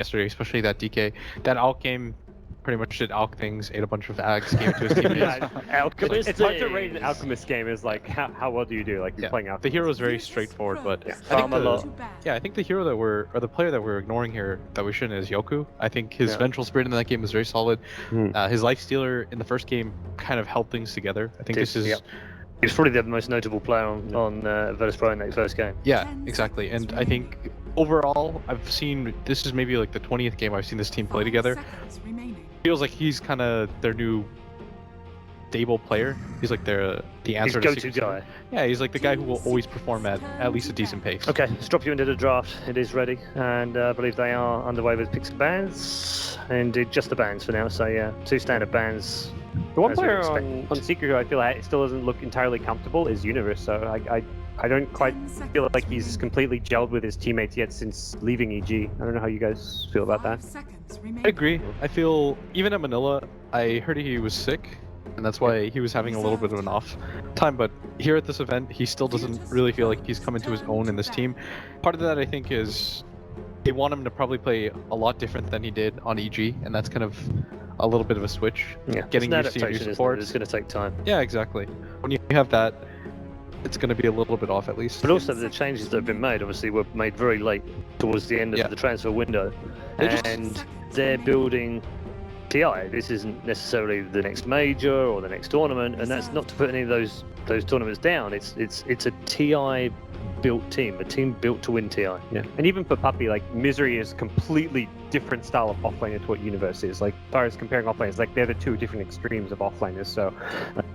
yesterday, especially that DK. That Alk game pretty much did Alk things, ate a bunch of Ags, gave it to his teammates. Alchemist. It's hard to rate an Alchemist game as like how well do you do? Like you're playing Alchemist. The hero is very straightforward, but Farm a lot. I think the hero that the player that we're ignoring here that we shouldn't is Yoku. I think his vengeful spirit in that game was very solid. His lifestealer in the first game kind of held things together. I think this is. He was probably the most notable player on Virtus.Pro in that first game. Yeah, exactly. And I think overall, I've seen this is maybe like the 20th game I've seen this team play together. Feels like he's kind of their new stable player. He's like the answer to go-to guy. Yeah, he's like the guy who will always perform at least a decent pace. Okay, let's drop you into the draft. It is ready, and I believe they are underway with picks and bans. Indeed, just the bans for now. So yeah, 2 standard bans. The one player on Secret who I feel like still doesn't look entirely comfortable is Universe. So I don't quite feel like he's completely gelled with his teammates yet since leaving EG. I don't know how you guys feel about that. I agree. I feel even at Manila, I heard he was sick, and that's why he was having a little bit of an off time. But here at this event, he still doesn't really feel like he's come into his own in this team. Part of that, I think, is they want him to probably play a lot different than he did on EG, and that's kind of a little bit of a switch. Yeah, getting used to your new support. It's going to take time. Yeah, exactly. When you have that, it's going to be a little bit off at least. But also the changes that have been made, obviously, were made very late towards the end of the transfer window, and they're building TI. This isn't necessarily the next major or the next tournament, and that's not to put any of those tournaments down. It's a TI built team, a team built to win TI. Yeah, and even for Puppy, like Misery is completely different style of offlaner to what Universe is. Like as far as comparing offlaners, like they're the 2 different extremes of offlaners. So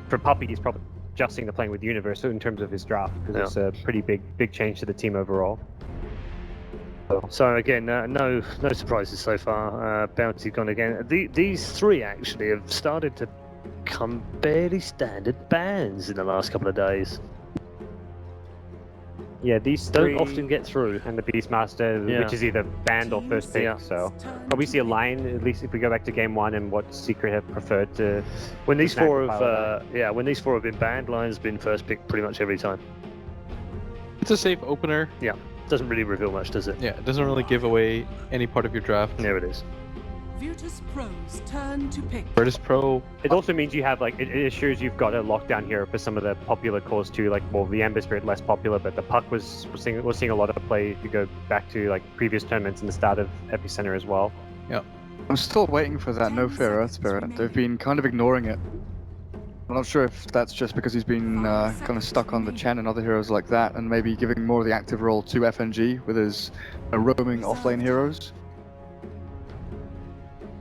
for Puppy, he's probably adjusting to playing with Universe in terms of his draft because it's a pretty big change to the team overall. So again, no surprises so far. Bounty gone again. These 3 actually have started to become barely standard bans in the last couple of days. Yeah, these don't often get through. And the Beastmaster, which is either banned or first pick, so probably see a line, at least if we go back to game 1 and what Secret have preferred to... When these 4 have, when these 4 have been banned, Lion's been first pick pretty much every time. It's a safe opener. Yeah, doesn't really reveal much, does it? Yeah, it doesn't really give away any part of your draft. There it is. Virtus.Pro's turn to pick. Virtus.Pro. It also means you have like it assures you've got a lockdown here for some of the popular cores too. Like, well, the Ember Spirit less popular, but the Puck was seeing a lot of play if you go back to like previous tournaments and the start of Epicenter as well. Yeah. I'm still waiting for that No Fear Earth Spirit. They've been kind of ignoring it. I'm not sure if that's just because he's been kind of stuck on the Chen and other heroes like that, and maybe giving more of the active role to FNG with his roaming offlane heroes.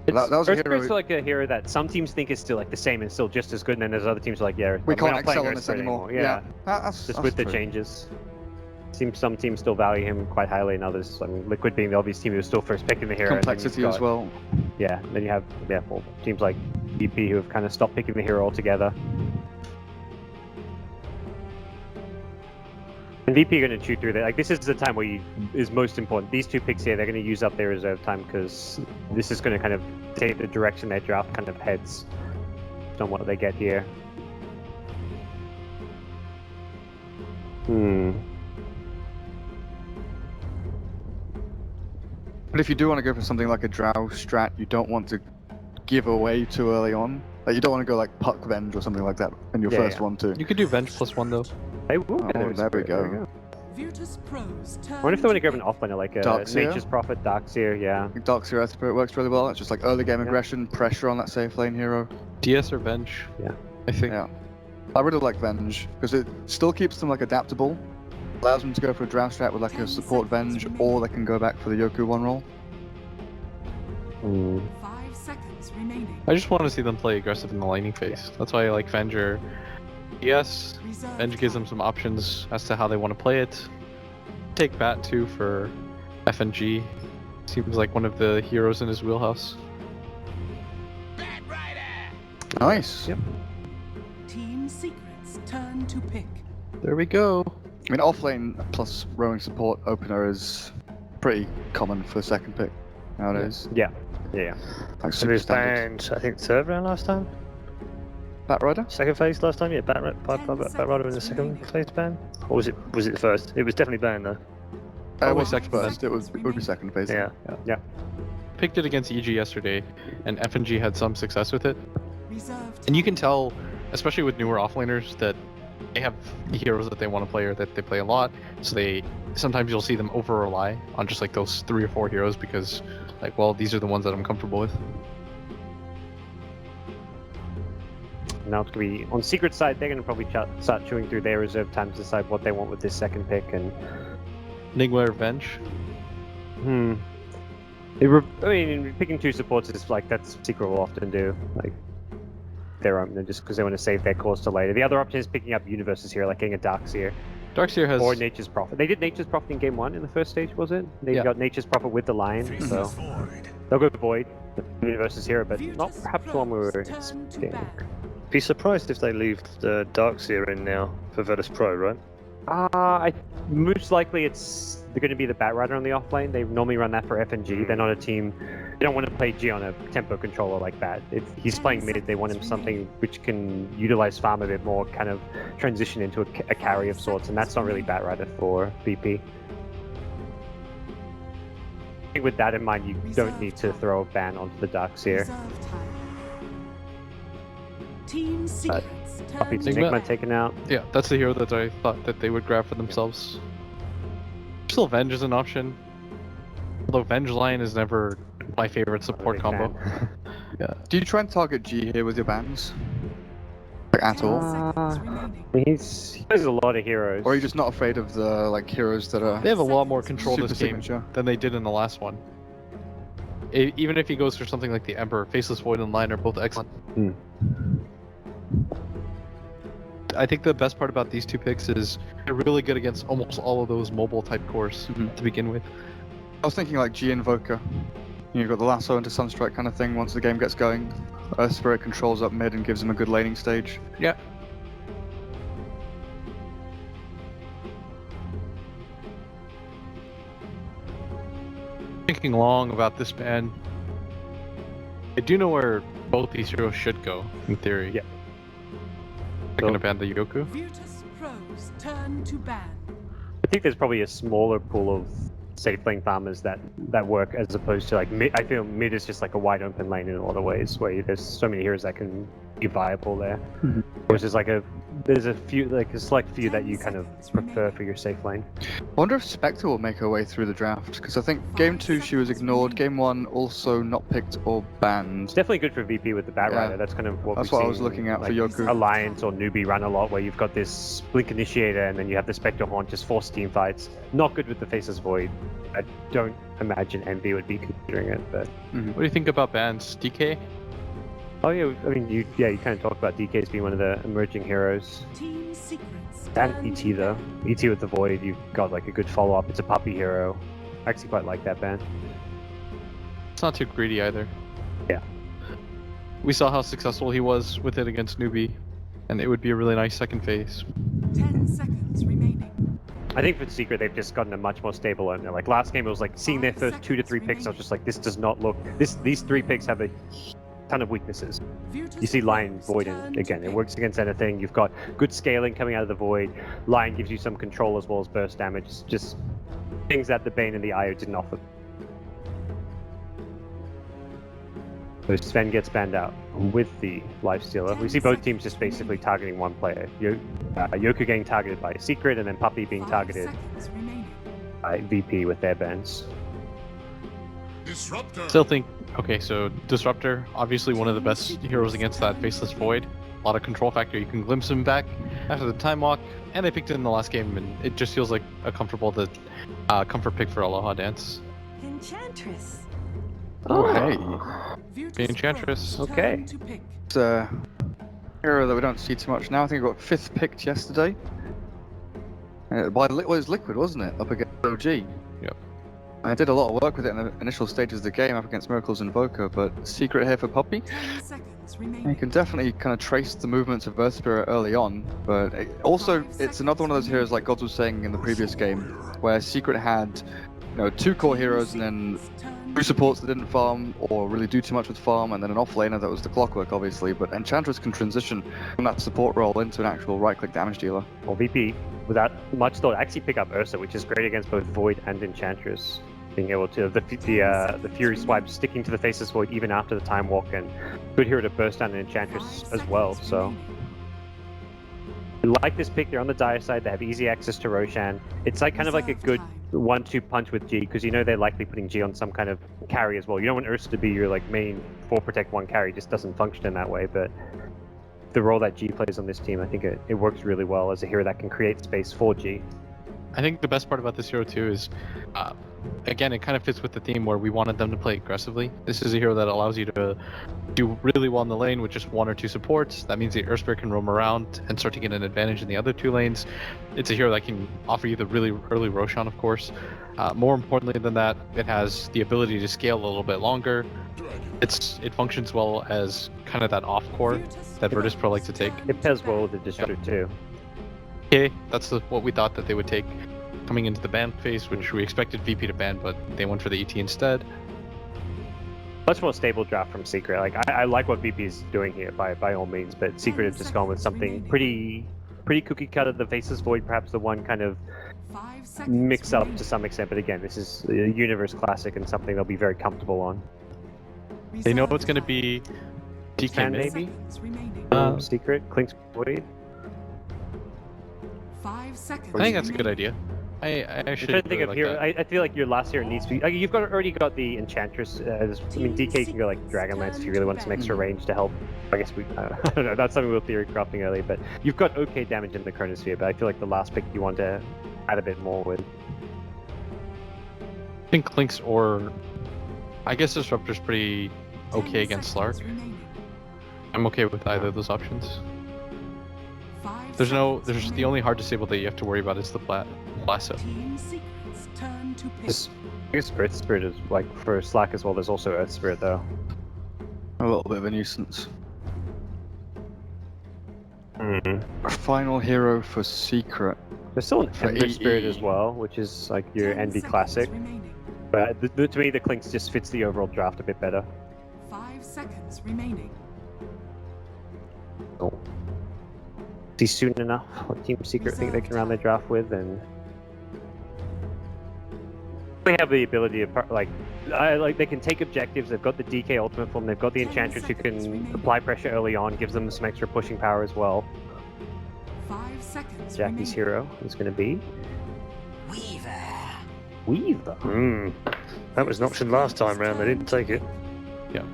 That was a hero. It's like a hero that some teams think is still like the same and still just as good, and then there's other teams like, we can't excel on this anymore. Yeah, that's with true. the changes. Seems some teams still value him quite highly, and others, I mean, Liquid being the obvious team who's still first picking the hero. Complexity as well. Yeah, then you have teams like VP who have kind of stopped picking the hero altogether. And VP are going to chew through that. Like, this is the time where is most important. These 2 picks here, they're going to use up their reserve time because this is going to kind of take the direction their draft kind of heads on what they get here. But if you do want to go for something like a Drow strat, you don't want to give away too early on. Like, you don't want to go like Puck Venge or something like that in your first one too. You could do Venge +1 though. Hey, there we go. Virtus.Pro's turn. I wonder if they want to grab an offlaner like a Darkseer? Nature's Prophet, Darkseer, yeah. Darkseer Earth Spirit works really well. It's just like early game aggression, pressure on that safe lane hero. DS or Venge. Yeah. I think. Yeah. I really like Venge because it still keeps them like adaptable. Allows them to go for a draft strat with like a support Venge, or they can go back for the Yoku 1 roll. 5 seconds remaining. I just want to see them play aggressive in the laning phase. That's why I like Venge or DS. Venge gives them some options as to how they want to play it. Take Bat too for FNG. Seems like one of the heroes in his wheelhouse. Nice. Yep. Team Secret's turn to pick. There we go. I mean, offlane plus roaming support opener is pretty common for second pick nowadays. Yeah. Like So super he was standard. banned, I think, 3rd round last time? Bat Rider? Second phase last time? Yeah, Bat Rider in the second phase ban? Or was it the first? It was definitely banned though. It was second first. It would be second phase. Yeah. Yeah. picked it against EG yesterday, and FNG had some success with it. Reserved And you can tell, especially with newer offlaners, that they have heroes that they want to play or that they play a lot. So sometimes you'll see them over rely on just like those 3 or 4 heroes because, like, well, these are the ones that I'm comfortable with. Now it's going to be on Secret side. They're going to probably start chewing through their reserve time to decide what they want with this second pick. And Nigma Revenge. I mean, picking 2 supports is like that's Secret will often do. Like their own, just because they want to save their cause to later. The other option is picking up universes here, like getting a Darkseer. Darkseer has... Or Nature's Prophet. They did Nature's Prophet in game 1 in the first stage, was it? They got Nature's Prophet with the Lion, so they'll go Void, universes here, but not perhaps one we were expecting. Be surprised if they leave the Darkseer in now for Virtus.Pro, right? Most likely they're going to be the Batrider on the offlane. They normally run that for FNG. They're not a team. They don't want to play G on a tempo controller like that. If he's playing mid, they want him something which can utilize farm a bit more, kind of transition into a carry of sorts, and that's not really Batrider for VP. I think with that in mind, you don't need to throw a ban onto the Darkseer. Team Secrets. Puppy Enigma taken out. Yeah, that's the hero that I thought that they would grab for themselves. Still, Venge is an option. Although Venge Lion is never my favorite support combo. Yeah. Do you try and target G here with your bans? Like, at all? He has a lot of heroes. Or are you just not afraid of the heroes that are They have a lot more control super this game signature? than they did in the last one. Even if he goes for something like the Emperor, Faceless Void and Lion are both excellent. I think the best part about these 2 picks is they're really good against almost all of those mobile type cores to begin with. I was thinking like G Invoker. You've got the lasso into Sunstrike kind of thing once the game gets going. Earth Spirit controls up mid and gives him a good laning stage. Yeah. Thinking long about this ban. I do know where both these heroes should go, in theory. Yeah. They're gonna ban the Yoku. Virtus.Pro's turn to ban. I think there's probably a smaller pool of safe lane farmers that work as opposed to like mid. I feel mid is just like a wide open lane in a lot of ways where there's so many heroes that can be viable there. Which is like there's a few, like a select few that you kind of prefer for your safe lane. I wonder if Spectre will make her way through the draft, because I think game 2 she was ignored, game 1 also not picked or banned. It's definitely good for VP with the Batrider. Yeah. That's kind of what That's we've what I seen, was looking at for like, Yoku. Alliance or Newbie run a lot, where you've got this Blink Initiator and then you have the Spectre Horn, just force team fights. Not good with the Faceless Void. I don't imagine Envy would be considering it, but... What do you think about bans? DK? Oh yeah, I mean, you kind of talked about DK as being one of the emerging heroes. Team Secrets. And turn ET to though. ban. ET with the Void, you've got like a good follow-up. It's a puppy hero. I actually quite like that ban. It's not too greedy either. Yeah. We saw how successful he was with it against Newbie, and it would be a really nice second phase. 10 seconds remaining. I think for the Secret, they've just gotten a much more stable owner. Like last game, it was like seeing their first 2 to 3 picks. I was just like, this does not look. These 3 picks have a ton of weaknesses. You see Lion Void in, again, it works against anything. You've got good scaling coming out of the Void. Lion gives you some control as well as burst damage. Just things that the Bane and the Io didn't offer. So Sven gets banned out with the Lifestealer. We see both teams just basically targeting one player. Yoku getting targeted by Secret, and then Puppy being 5 targeted seconds remaining. by VP with their bans. Still think, okay, so Disruptor, obviously one of the best heroes against that Faceless Void. A lot of control factor, you can glimpse him back after the time walk, and they picked it in the last game, and it just feels like a comfortable comfort pick for Aloha Dance. Enchantress. Oh, hey. Virtus.Pro's Enchantress. turn Okay. to pick. It's a hero that we don't see too much now. I think it got 5th picked yesterday. It was Liquid, wasn't it? Up against OG. Yep. I did a lot of work with it in the initial stages of the game up against Miracles Invoker, but Secret here for Puppy. 10 seconds You remaining. can definitely kind of trace the movements of Earth Spirit early on, but it's another one of those heroes like Gods was saying in the previous game, where Secret had 2 core heroes and then 2 supports that didn't farm or really do too much with farm, and then an offlaner that was the Clockwork, obviously. But Enchantress can transition from that support role into an actual right-click damage dealer. Well, VP, without much thought, actually pick up Ursa, which is great against both Void and Enchantress. being able to the Fury swipe sticking to the Faceless Void even after the Time Walk, and good hero to burst down an Enchantress as well. So I like this pick. They're on the dire side. They have easy access to Roshan. It's like kind of like a good 1-2 punch with G, because you know they're likely putting G on some kind of carry as well. You don't want Ursa to be your like main 4 protect 1 carry. It just doesn't function in that way. But the role that G plays on this team, I think it works really well as a hero that can create space for G. I think the best part about this hero too is, again, it kind of fits with the theme where we wanted them to play aggressively. This is a hero that allows you to do really well in the lane with just 1 or 2 supports. That means the Earthspirit can roam around and start to get an advantage in the other 2 lanes. It's a hero that can offer you the really early Roshan, of course. More importantly than that, it has the ability to scale a little bit longer. It functions well as kind of that off core that Virtus.Pro like to take. It pairs well with the Disruptor too. Okay, that's what we thought that they would take coming into the ban phase, which we expected VP to ban, but they went for the ET instead. Much more stable draft from Secret. Like I like what VP is doing here by all means, but Secret have just gone with something pretty cookie cutter. The Faceless Void, perhaps the one kind of mix up to some extent, but again, this is a universe classic and something they'll be very comfortable on. They know it's going to be DK maybe. Secret Clink's Void. 5 seconds. I think that's a good idea. I actually think of hero. I feel like your last hero needs to be. Like, you've already got the Enchantress. I mean, DK can go like Dragonlance if you really want some extra range to help. I guess I don't know. That's something we were theory crafting earlier, but you've got okay damage in the Chronosphere. But I feel like the last pick you want to add a bit more with. I think Clink's or I guess Disruptor's pretty okay against Slark. I'm okay with either of those options. There's the only hard disable that you have to worry about is the Lasso. I guess Earth Spirit is like for Slack as well. There's also Earth Spirit though. A little bit of a nuisance. Final hero for Secret. There's still an For Ember EE. Spirit as well, which is like your Envy classic. But to me, the Clinks just fits the overall draft a bit better. 5 seconds remaining. Oh. See soon enough what Team Secret think they can round their draft with, and they have the ability to like they can take objectives. They've got the DK ultimate form. They've got the Enchantress who can apply pressure early on, gives them some extra pushing power as well. 5 seconds. Jackie's hero is going to be Weaver. That was an option last time round. They didn't take it. Yeah.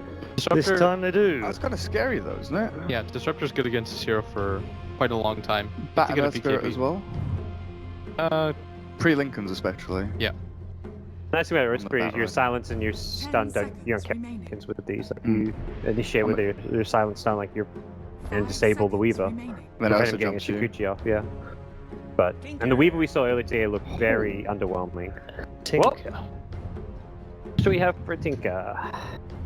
This time they do. That's kind of scary though, isn't it? Yeah, Disruptor's good against this hero for quite a long time. Bat To and get a Earth Spirit BKB. as well. Pre-Lincolns especially. Nice thing about Earth Spirit is bad your one. silence and your stun you don't get with these. Like you initiate with your silence stun, like you're and disable the Weaver. Then Prevent also him getting a jumps you. Shikuchi off, yeah. But and the Weaver we saw earlier today looked very underwhelming. Tinker. What do we have for Tinker?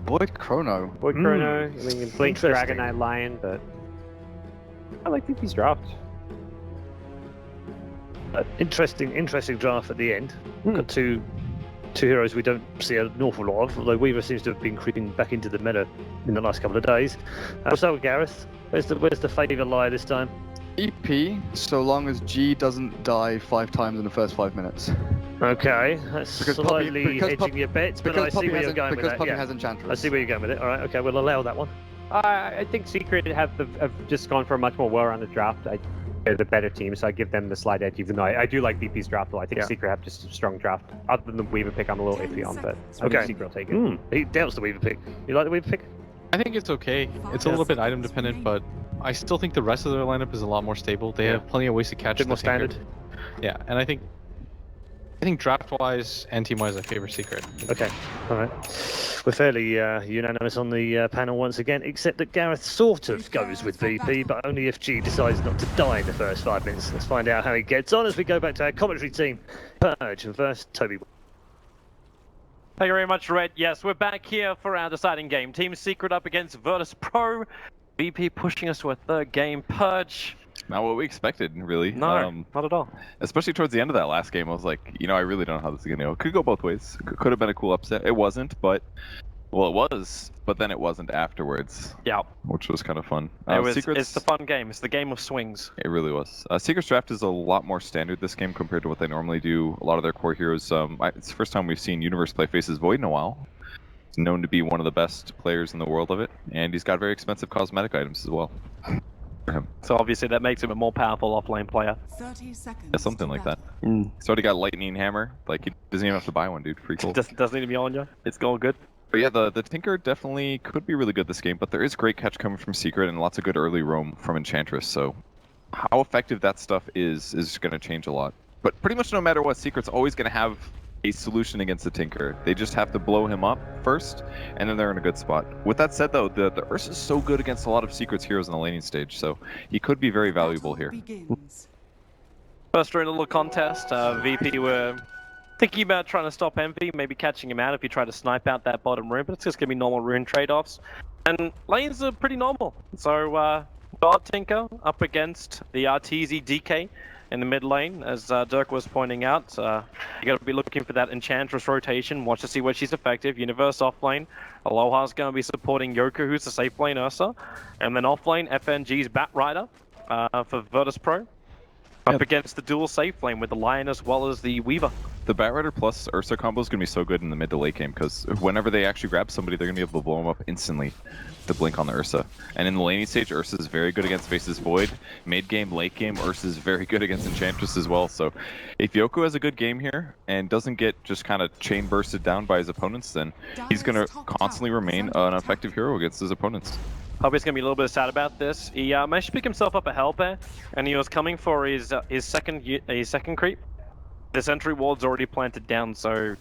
Void Chrono. Void Chrono, I mean Blink Interesting. Dragon Knight Lion, but I like VP's draft. Interesting draft at the end. Got two heroes we don't see an awful lot of, although Weaver seems to have been creeping back into the meta in the last couple of days. What's up with Gareth? Where's the favour lie this time? EP, so long as G doesn't die 5 times in the first 5 minutes. Okay, that's Because slightly hedging your bets, but I see where you're going with because that. Puppy Yeah. has Enchantress. I see where you're going with it. All right, okay, we'll allow that one. I think Secret have just gone for a much more well-rounded draft. They're the better team, so I give them the slight edge, even though I do like VP's draft. Though I think Yeah. Secret have just a strong draft. Other than the Weaver pick, I'm a little iffy on, but I Okay. think Secret will take it. He doubts the Weaver pick. You like the Weaver pick? I think it's okay. It's a little bit item dependent, but I still think the rest of their lineup is a lot more stable. They have plenty of ways to catch Bit more the Tinker. standard. Yeah, and I think draft-wise and team-wise, I favor Secret. Okay, all right. We're fairly unanimous on the panel once again, except that Gareth sort of goes with VP, but only if G decides not to die in the first 5 minutes. Let's find out how he gets on as we go back to our commentary team. Purge versus Toby. Thank you very much, Red. Yes, we're back here for our deciding game. Team Secret up against Virtus.Pro. VP pushing us to a third game. Purge. Not what we expected, really. No, not at all. Especially towards the end of that last game, I was like, I really don't know how this is going to go. Could go both ways. Could have been a cool upset. It wasn't, but Well, it was, but then it wasn't afterwards. Yeah. Which was kind of fun. It's the fun game. It's the game of swings. It really was. Secret's draft is a lot more standard this game compared to what they normally do. A lot of their core heroes. It's the first time we've seen Universe play Faces Void in a while. He's known to be one of the best players in the world of it, and he's got very expensive cosmetic items as well. For him. So obviously that makes him a more powerful offlane player. 30 seconds. Yeah, something like that. He's already got Lightning Hammer. Like, he doesn't even have to buy one, dude. Pretty cool. Doesn't need to be on you. It's going good. But yeah, the Tinker definitely could be really good this game, but there is great catch coming from Secret and lots of good early roam from Enchantress, so how effective that stuff is going to change a lot. But pretty much no matter what, Secret's always going to have a solution against the Tinker. They just have to blow him up first, and then they're in a good spot. With that said, though, the Ursa is so good against a lot of Secret's heroes in the laning stage, so he could be very valuable here. First round little contest, VP were thinking about trying to stop Envy, maybe catching him out if you try to snipe out that bottom rune, but it's just going to be normal rune trade-offs. And lanes are pretty normal. So, God Tinker up against the Arteezy DK in the mid lane, as Dirk was pointing out. You got to be looking for that Enchantress rotation, watch to see where she's effective. Universe off lane, Aloha's going to be supporting Yoku, who's the safe lane Ursa. And then off lane, FNG's Bat Rider for Virtus.Pro. Up against the dual safe lane with the Lion as well as the Weaver. The Bat Rider plus Ursa combo is going to be so good in the mid to late game, because whenever they actually grab somebody, they're going to be able to blow them up instantly. The blink on the Ursa. And in the laning stage, Ursa is very good against Faces Void. Mid game, late game, Ursa is very good against Enchantress as well. So if Yoku has a good game here and doesn't get just kind of chain bursted down by his opponents, then he's going to constantly remain an effective hero against his opponents. Probably going to be a little bit sad about this. He managed to pick himself up a Hellbear, and he was coming for his second creep. The sentry ward's already planted down, so...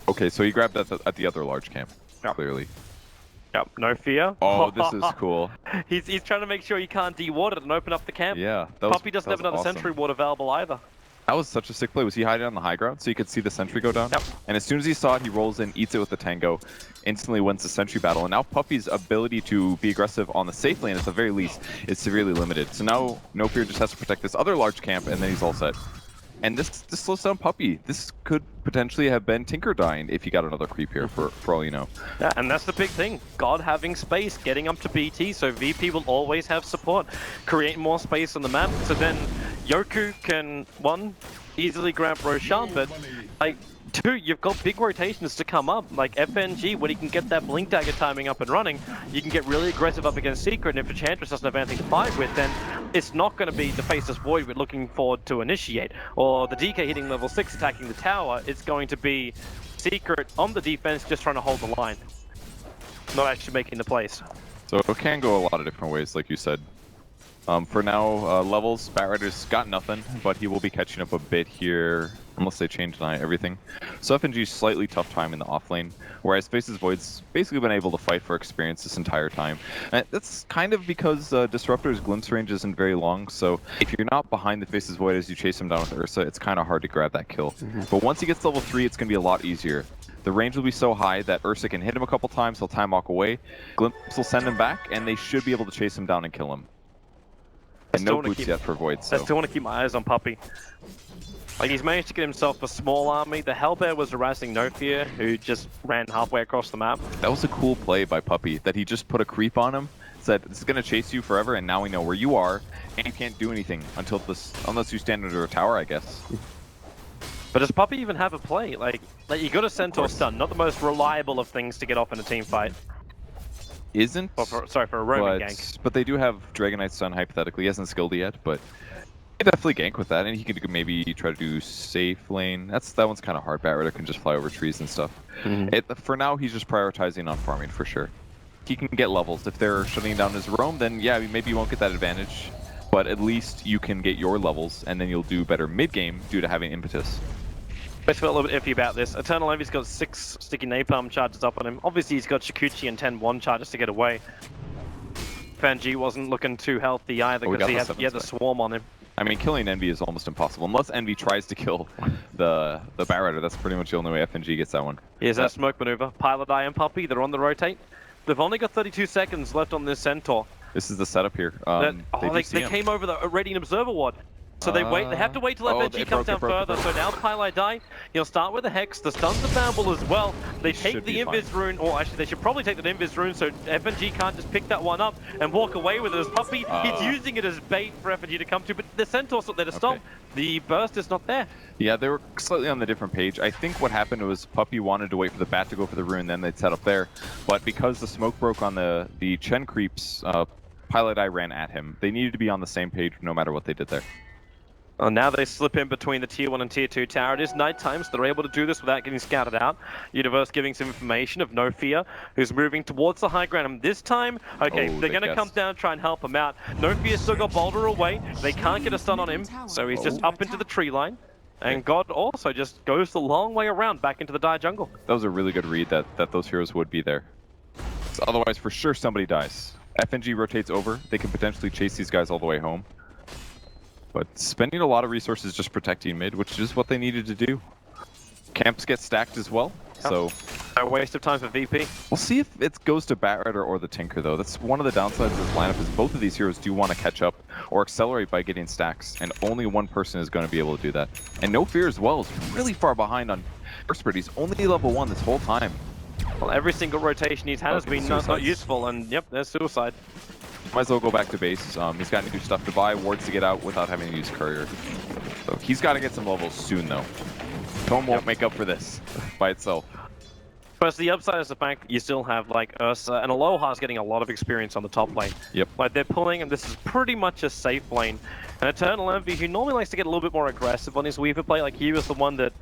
Okay, so he grabbed that at the other large camp, clearly. Yep, no fear. Oh, this is cool. He's trying to make sure he can't de-ward it and open up the camp. Yeah, Puppy doesn't have another sentry ward available either. That was such a sick play. Was he hiding on the high ground so you could see the sentry go down? Yep. And as soon as he saw it, he rolls in, eats it with the tango, instantly wins the sentry battle. And now Puppy's ability to be aggressive on the safe lane, at the very least, is severely limited. So now No Fear just has to protect this other large camp, and then he's all set. And this slows down Puppy. This could potentially have been Tinker dying if he got another creep here, for all you know. Yeah, and that's the big thing. God having space, getting up to BT, so VP will always have support. Create more space on the map, so then Yoku can, one, easily grab Roshan, but, like, two, you've got big rotations to come up. Like FNG, when he can get that Blink Dagger timing up and running, you can get really aggressive up against Secret, and if Enchantress doesn't have anything to fight with, then it's not going to be the Faceless Void we're looking forward to initiate, or the DK hitting level 6 attacking the tower. It's going to be Secret on the defense just trying to hold the line, not actually making the plays. So it can go a lot of different ways, like you said. For now, levels, Bat Rider's got nothing, but he will be catching up a bit here, unless they change everything. So FNG's slightly tough time in the offlane, whereas Faces Void's basically been able to fight for experience this entire time. And that's kind of because Disruptor's glimpse range isn't very long, so if you're not behind the Faces Void as you chase him down with Ursa, it's kind of hard to grab that kill. But once he gets level 3, it's going to be a lot easier. The range will be so high that Ursa can hit him a couple times, he'll time walk away, Glimpse will send him back, and they should be able to chase him down and kill him. And no boots yet for Void, so... I still want to keep my eyes on Puppy. Like, he's managed to get himself a small army. The Hellbear was harassing No Fear, who just ran halfway across the map. That was a cool play by Puppy, that he just put a creep on him, said, this is going to chase you forever, and now we know where you are, and you can't do anything unless you stand under a tower, I guess. But does Puppy even have a play? Like you got a Centaur stun, not the most reliable of things to get off in a team fight. Isn't, for a roaming gank. But they do have Dragonite Stun, hypothetically. He hasn't skilled it yet, but he can definitely gank with that, and he could maybe try to do safe lane. That one's kind of hard. Bat Rider can just fly over trees and stuff. For now, he's just prioritizing on farming for sure. He can get levels. If they're shutting down his roam, then yeah, maybe you won't get that advantage, but at least you can get your levels, and then you'll do better mid-game due to having impetus. I feel a little bit iffy about this. Eternal Envy's got 6 sticky napalm charges up on him. Obviously, he's got Shikuchi and 10 1 charges to get away. FNG wasn't looking too healthy either because he had the swarm on him. I mean, killing Envy is almost impossible. Unless Envy tries to kill the Bat Rider, that's pretty much the only way FNG gets that one. Here's that smoke maneuver. Pilot Eye and Puppy, they're on the rotate. They've only got 32 seconds left on this Centaur. This is the setup here. They came over the Radiant Observer Ward. So they wait. They have to wait till FNG comes down further. So now Pylai die. He'll start with the Hex. The stun's available as well. They take the Invis rune, or actually they should probably take the Invis rune, so FNG can't just pick that one up and walk away with it as Puppey. He's using it as bait for FNG to come to, but the Centaur's not there to stop. The burst is not there. Yeah, they were slightly on the different page. I think what happened was Puppey wanted to wait for the bat to go for the rune, then they'd set up there. But because the smoke broke on the Chen creeps, Pilot Eye ran at him. They needed to be on the same page no matter what they did there. Well, now they slip in between the Tier 1 and Tier 2 tower. It is nighttime, so they're able to do this without getting scouted out. Universe giving some information of No Fear, who's moving towards the high ground. And this time, okay, they're going to come down and try and help him out. No Fear still got Boulder away. They can't get a stun on him, so he's just up into the tree line. And God also just goes the long way around back into the dire jungle. That was a really good read that those heroes would be there. So otherwise, for sure, somebody dies. FNG rotates over. They can potentially chase these guys all the way home. But spending a lot of resources just protecting mid, which is what they needed to do. Camps get stacked as well, so... A waste of time for VP. We'll see if it goes to Batrider or the Tinker, though. That's one of the downsides of this lineup, is both of these heroes do want to catch up or accelerate by getting stacks, and only one person is going to be able to do that. And No Fear as well is really far behind on First Bird. He's only level 1 this whole time. Well, every single rotation he's had has been not useful, and yep, there's suicide. Might as well go back to base. He's got new stuff to buy, wards to get out without having to use courier. So he's got to get some levels soon, though. Tome won't make up for this by itself. First, the upside is the fact that you still have like Ursa, and Aloha's getting a lot of experience on the top lane. Yep. Like they're pulling, and this is pretty much a safe lane. And Eternal Envy, who normally likes to get a little bit more aggressive on his Weaver play, like he was the one that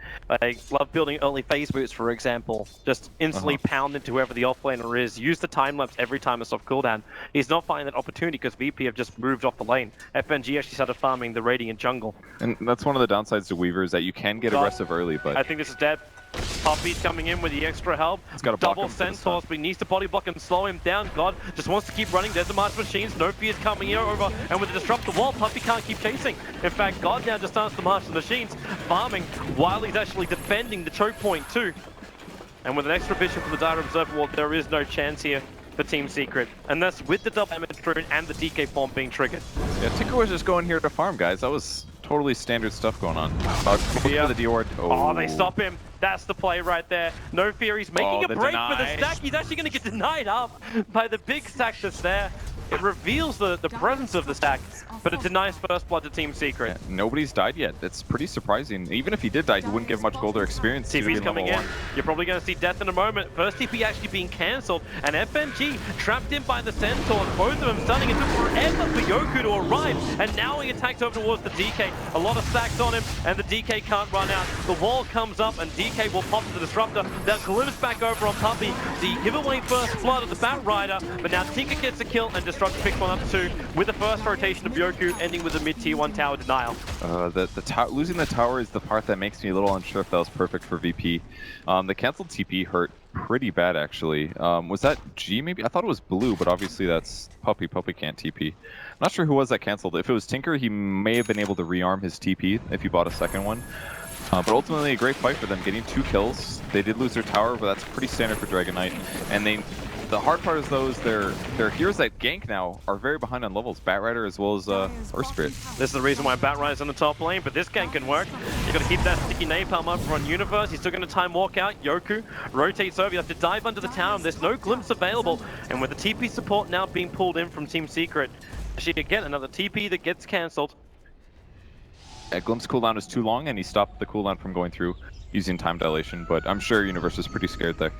loved building early phase boots, for example. Just instantly pound into whoever the offlaner is, use the time lapse every time it's off cooldown. He's not finding that opportunity because VP have just moved off the lane. FNG actually started farming the Radiant jungle. And that's one of the downsides to Weaver, is that you can get aggressive early, but... I think this is dead. Puppey's coming in with the extra help. Double Centaurs, but he needs to body block and slow him down. God just wants to keep running. There's the Master Machines. No Fear's coming here over, and with the Disrupt the wall, Puppey can't keep chasing. In fact, God now just starts the Master Machines, farming while he's actually defending the choke point too. And with an extra vision from the Dire Observer wall, there is no chance here for Team Secret. And that's with the double damage rune and the DK form being triggered. Yeah, Tinker was just going here to farm, guys. That was totally standard stuff going on. Yeah. The D-Ward. Oh, they stop him. That's the play right there. No Fear, he's making a break for the stack. He's actually going to get denied up by the big stack that's there. It reveals the presence of the stack, but it denies first blood to Team Secret. Yeah, nobody's died yet. It's pretty surprising. Even if he did die, he wouldn't give much gold or experience. TP's coming in. You're probably going to see death in a moment. First TP actually being cancelled, and FNG trapped in by the Centaurs. Both of them stunning. It took forever for Yoku to arrive, and now he attacks over towards the DK. A lot of stacks on him, and the DK can't run out. The wall comes up, and DK will pop the Disruptor. That glimmers back over on Puppey. The giveaway first blood of the Batrider, but now Tinker gets a kill, and Disruptor picks one up too, with the first rotation of Yoku, ending with a mid-tier 1 tower denial. Losing the tower is the part that makes me a little unsure if that was perfect for VP. The cancelled TP hurt pretty bad, actually. Was that G maybe? I thought it was Blue, but obviously that's Puppey. Puppey can't TP. Not sure who was that cancelled. If it was Tinker, he may have been able to rearm his TP if he bought a second one. But ultimately, a great fight for them, getting 2 kills. They did lose their tower, but that's pretty standard for Dragon Knight. And the hard part is those, their heroes that gank now are very behind on levels. Batrider as well as Earth Spirit. This is the reason why Batrider's on the top lane, but this gank can work. You got to keep that sticky napalm up on Universe. He's still going to time walk out. Yoku rotates over. You have to dive under the tower. And there's no glimpse available. And with the TP support now being pulled in from Team Secret, actually again another TP that gets cancelled. Glimpse cooldown is too long, and he stopped the cooldown from going through using time dilation. But I'm sure Universe is pretty scared there.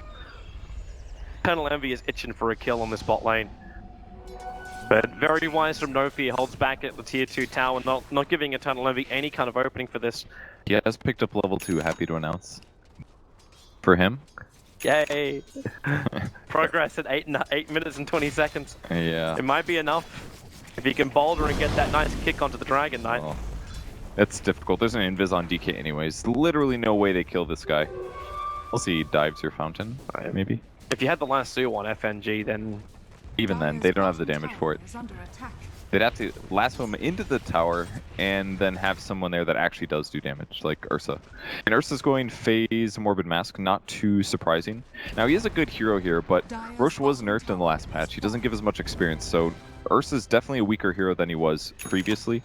Eternal Envy is itching for a kill on this bot lane. But very wise from No Fear, holds back at the tier 2 tower, not giving Eternal Envy any kind of opening for this. He has picked up level 2, happy to announce. For him. Yay! Progress at 8 minutes and 20 seconds. Yeah. It might be enough if he can boulder and get that nice kick onto the Dragon Knight. Oh, it's difficult. There's an invis on DK anyways. Literally no way they kill this guy. We'll see, dives your fountain, maybe. If you had the last Sue on FNG, then... Even then, they don't have the damage for it. They'd have to lasso him into the tower and then have someone there that actually does do damage, like Ursa. And Ursa's going phase Morbid Mask, not too surprising. Now, he is a good hero here, but Roche was nerfed in the last patch. He doesn't give as much experience, so Ursa's definitely a weaker hero than he was previously.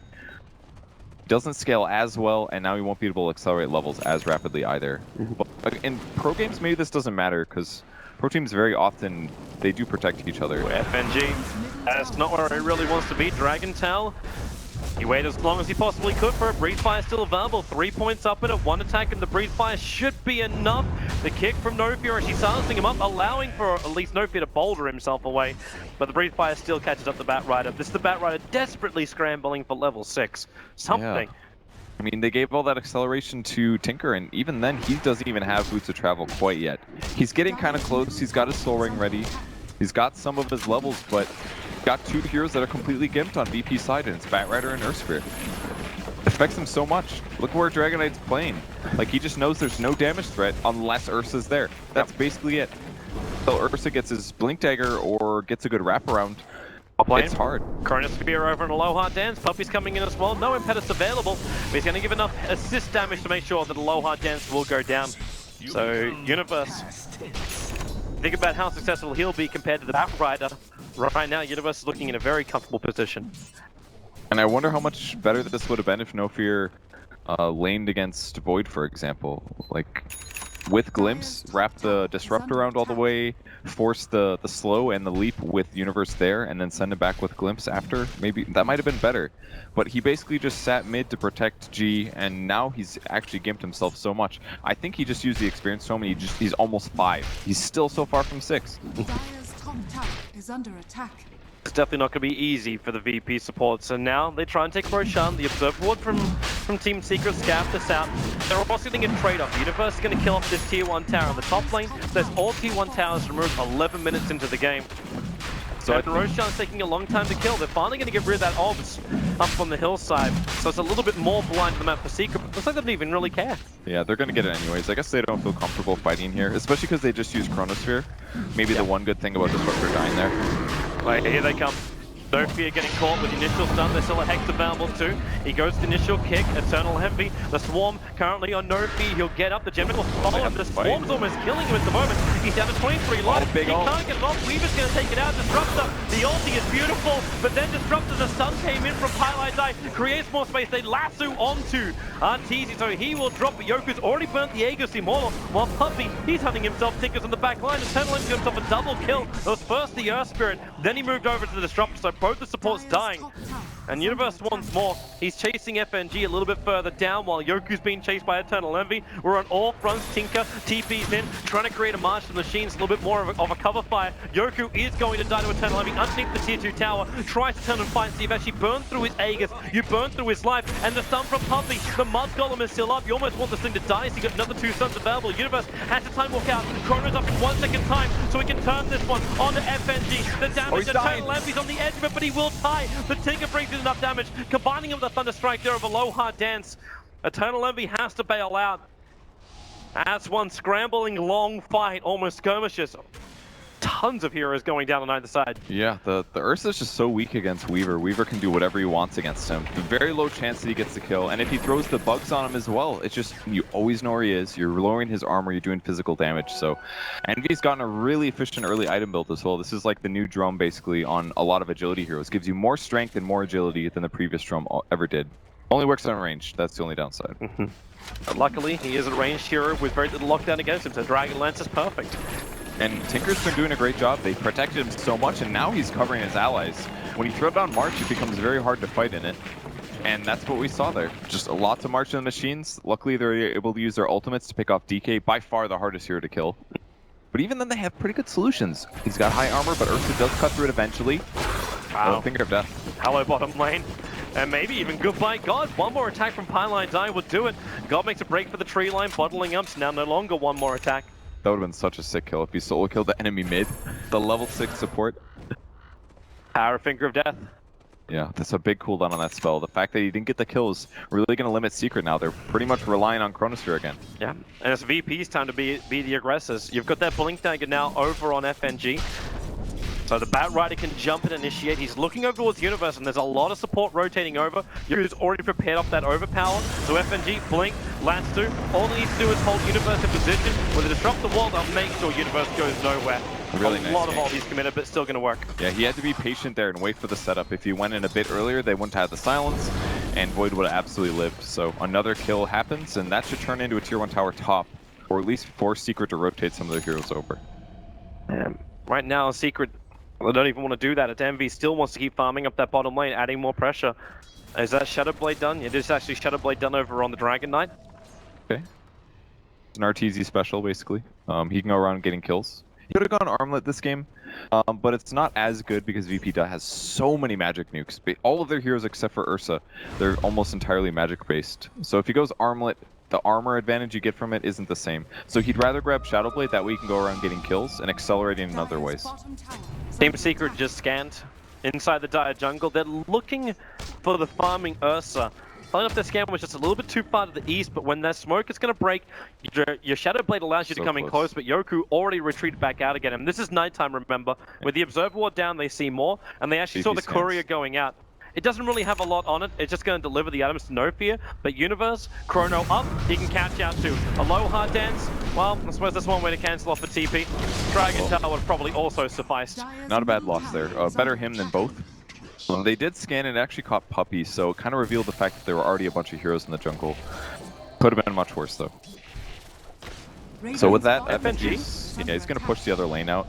doesn't scale as well, and now he won't be able to accelerate levels as rapidly either. But in pro games, maybe this doesn't matter, because pro teams very often, they do protect each other. FNG, that's not where he really wants to be. Dragon Tail, he waited as long as he possibly could for it. Breeze Fire still available. 3 points up in it. 1 attack and the Breeze Fire should be enough. The kick from Nofear as she's silencing him up, allowing for at least Nofear to boulder himself away. But the Breeze Fire still catches up the Batrider. This is the Batrider desperately scrambling for level 6. Something. Yeah. I mean, they gave all that acceleration to Tinker, and even then, he doesn't even have boots of travel quite yet. He's getting kind of close. He's got his soul ring ready. He's got some of his levels, but got 2 heroes that are completely gimped on VP's side, and it's Batrider and Earth Spirit. It affects him so much. Look where Dragon Knight's playing. Like, he just knows there's no damage threat unless Ursa's there. That's basically it. So Ursa gets his Blink Dagger or gets a good wraparound. It's hard. Chronosphere over in Aloha Dance. Puppy's coming in as well. No Impetus available, but he's going to give enough assist damage to make sure that Aloha Dance will go down. So, Universe, think about how successful he'll be compared to the Batrider. Right now, Universe is looking in a very comfortable position. And I wonder how much better this would have been if Nofear laned against Void, for example. Like, with Glimpse, wrap the Disrupt around all the way, force the slow and the leap with Universe there, and then send it back with Glimpse after. Maybe that might have been better. But he basically just sat mid to protect G, and now he's actually gimped himself so much. I think he just used the experience tome, and he's almost 5. He's still so far from 6. Dire's top tower is under attack. It's definitely not going to be easy for the VP support. So now they try and take Roshan. The Observer Ward from Team Secret scaff this out. They're also getting a trade-off. Universe is going to kill off this tier 1 tower on the top lane. There's all tier 1 towers removed 11 minutes into the game. So Roshan's taking a long time to kill. They're finally going to get rid of that obs up on the hillside. So it's a little bit more blind to the map for Secret. Looks like they don't even really care. Yeah, they're going to get it anyways. I guess they don't feel comfortable fighting here, especially because they just use Chronosphere. Maybe the one good thing about Disruptor dying there. Right, here they come. Nofear getting caught with the initial stun. There's still a Hex available too. He goes to the initial kick. Eternal Heavy. The Swarm currently on Nofear. He'll get up. The Gem will follow him. The Swarm's almost killing him at the moment. He's down to 23 life. He can't get it off. Weaver's going to take it out. Disruptor. The ulti is beautiful. But then Disruptor, the stun came in from Highlight Eye. Creates more space. They lasso onto Arteezy. So he will drop. But Yoku's already burnt the Aegis Immortal. While Puppy, he's hunting himself tickers on the back line. Eternal Heavy got himself a double kill. It was first the Earth Spirit. Then he moved over to the Disruptor. So both the supports dying. And Universe once more, he's chasing FNG a little bit further down while Yoku's being chased by Eternal Envy. We're on all fronts. Tinker TP's in, trying to create a march to the machines, a little bit more of a cover fire. Yoku is going to die to Eternal Envy underneath the tier 2 tower. Tries to turn and fight, so you've actually burned through his Aegis, you burned through his life, and the stun from Puppy. The Mud Golem is still up. You almost want this thing to die, so you got another 2 stuns available. Universe has to time walk out. Chrono's up in 1 second time, so he can turn this one onto FNG. The damage, Eternal Envy's on the edge of it, but he will tie. The Tinker brings in enough damage, combining him with the Thunder Strike there of Aloha Dance. Eternal Envy has to bail out. As one scrambling long fight, almost skirmishes. Tons of heroes going down on either side. Yeah, the Ursa's just so weak against Weaver. Weaver can do whatever he wants against him. Very low chance that he gets the kill, and if he throws the bugs on him as well, it's just, you always know where he is. You're lowering his armor, you're doing physical damage, so Envy's gotten a really efficient early item build as well. This is like the new drum, basically, on a lot of agility heroes. Gives you more strength and more agility than the previous drum ever did. Only works on range, that's the only downside. Luckily, he is a ranged hero with very little lockdown against him, so Dragon Lance is perfect. And Tinker's been doing a great job. They protected him so much, and now he's covering his allies. When you throw down March, it becomes very hard to fight in it. And that's what we saw there. Just lots of March in the machines. Luckily, they're able to use their ultimates to pick off DK, by far the hardest hero to kill. But even then, they have pretty good solutions. He's got high armor, but Ursa does cut through it eventually. Wow. Finger of Death. Hello, bottom lane. And maybe even goodbye God. One more attack from Pylite Die would do it. God makes a break for the tree line, bottling up. So now no longer one more attack. That would have been such a sick kill if he solo killed the enemy mid. The level 6 support. Power Finger of Death. Yeah, that's a big cooldown on that spell. The fact that he didn't get the kill is really going to limit Secret now. They're pretty much relying on Chronosphere again. Yeah, and it's VP's time to be the aggressors. You've got that Blink Dagger now over on FNG. So the Batrider can jump and initiate. He's looking over towards Universe, and there's a lot of support rotating over. Yoku's already prepared off that overpower. So FNG, Blink, Lance 2. All he needs to do is hold Universe in position. With a Disrupt the Wall, they'll make sure Universe goes nowhere. Really a lot of all these committed, but still going to work. Yeah, he had to be patient there and wait for the setup. If he went in a bit earlier, they wouldn't have the silence. and Void would have absolutely lived. So another kill happens, and that should turn into a tier 1 tower top, or at least force Secret to rotate some of their heroes over. Right now, Secret, they don't even want to do that. It's Envy still wants to keep farming up that bottom lane, adding more pressure. Is that Shadow Blade done? It is actually Shadow Blade done over on the Dragon Knight. Okay. It's an RTZ special, basically. He can go around getting kills. He could have gone Armlet this game, but it's not as good because VP has so many magic nukes. All of their heroes except for Ursa, they're almost entirely magic based. So if he goes Armlet, the armor advantage you get from it isn't the same. So he'd rather grab Shadow Blade, that way he can go around getting kills and accelerating in other ways. Team Secret just scanned inside the Dire Jungle. They're looking for the farming Ursa. Following up their scan was just a little bit too far to the east, but when that smoke is going to break, your Shadow Blade allows you to come in close, but Yoku already retreated back out again. And this is nighttime, remember. With the Observer Ward down, they see more, and they actually saw the courier going out. It doesn't really have a lot on it. It's just going to deliver the items to no fear. But Universe, Chrono up, he can catch out to Aloha Dance. Well, I suppose that's one way to cancel off a TP. Dragon Tower would probably also sufficed. Not a bad loss there. Better him than both. They did scan and actually caught Puppy, so it kind of revealed the fact that there were already a bunch of heroes in the jungle. Could have been much worse though. So with that, FNG, he's going to push the other lane out.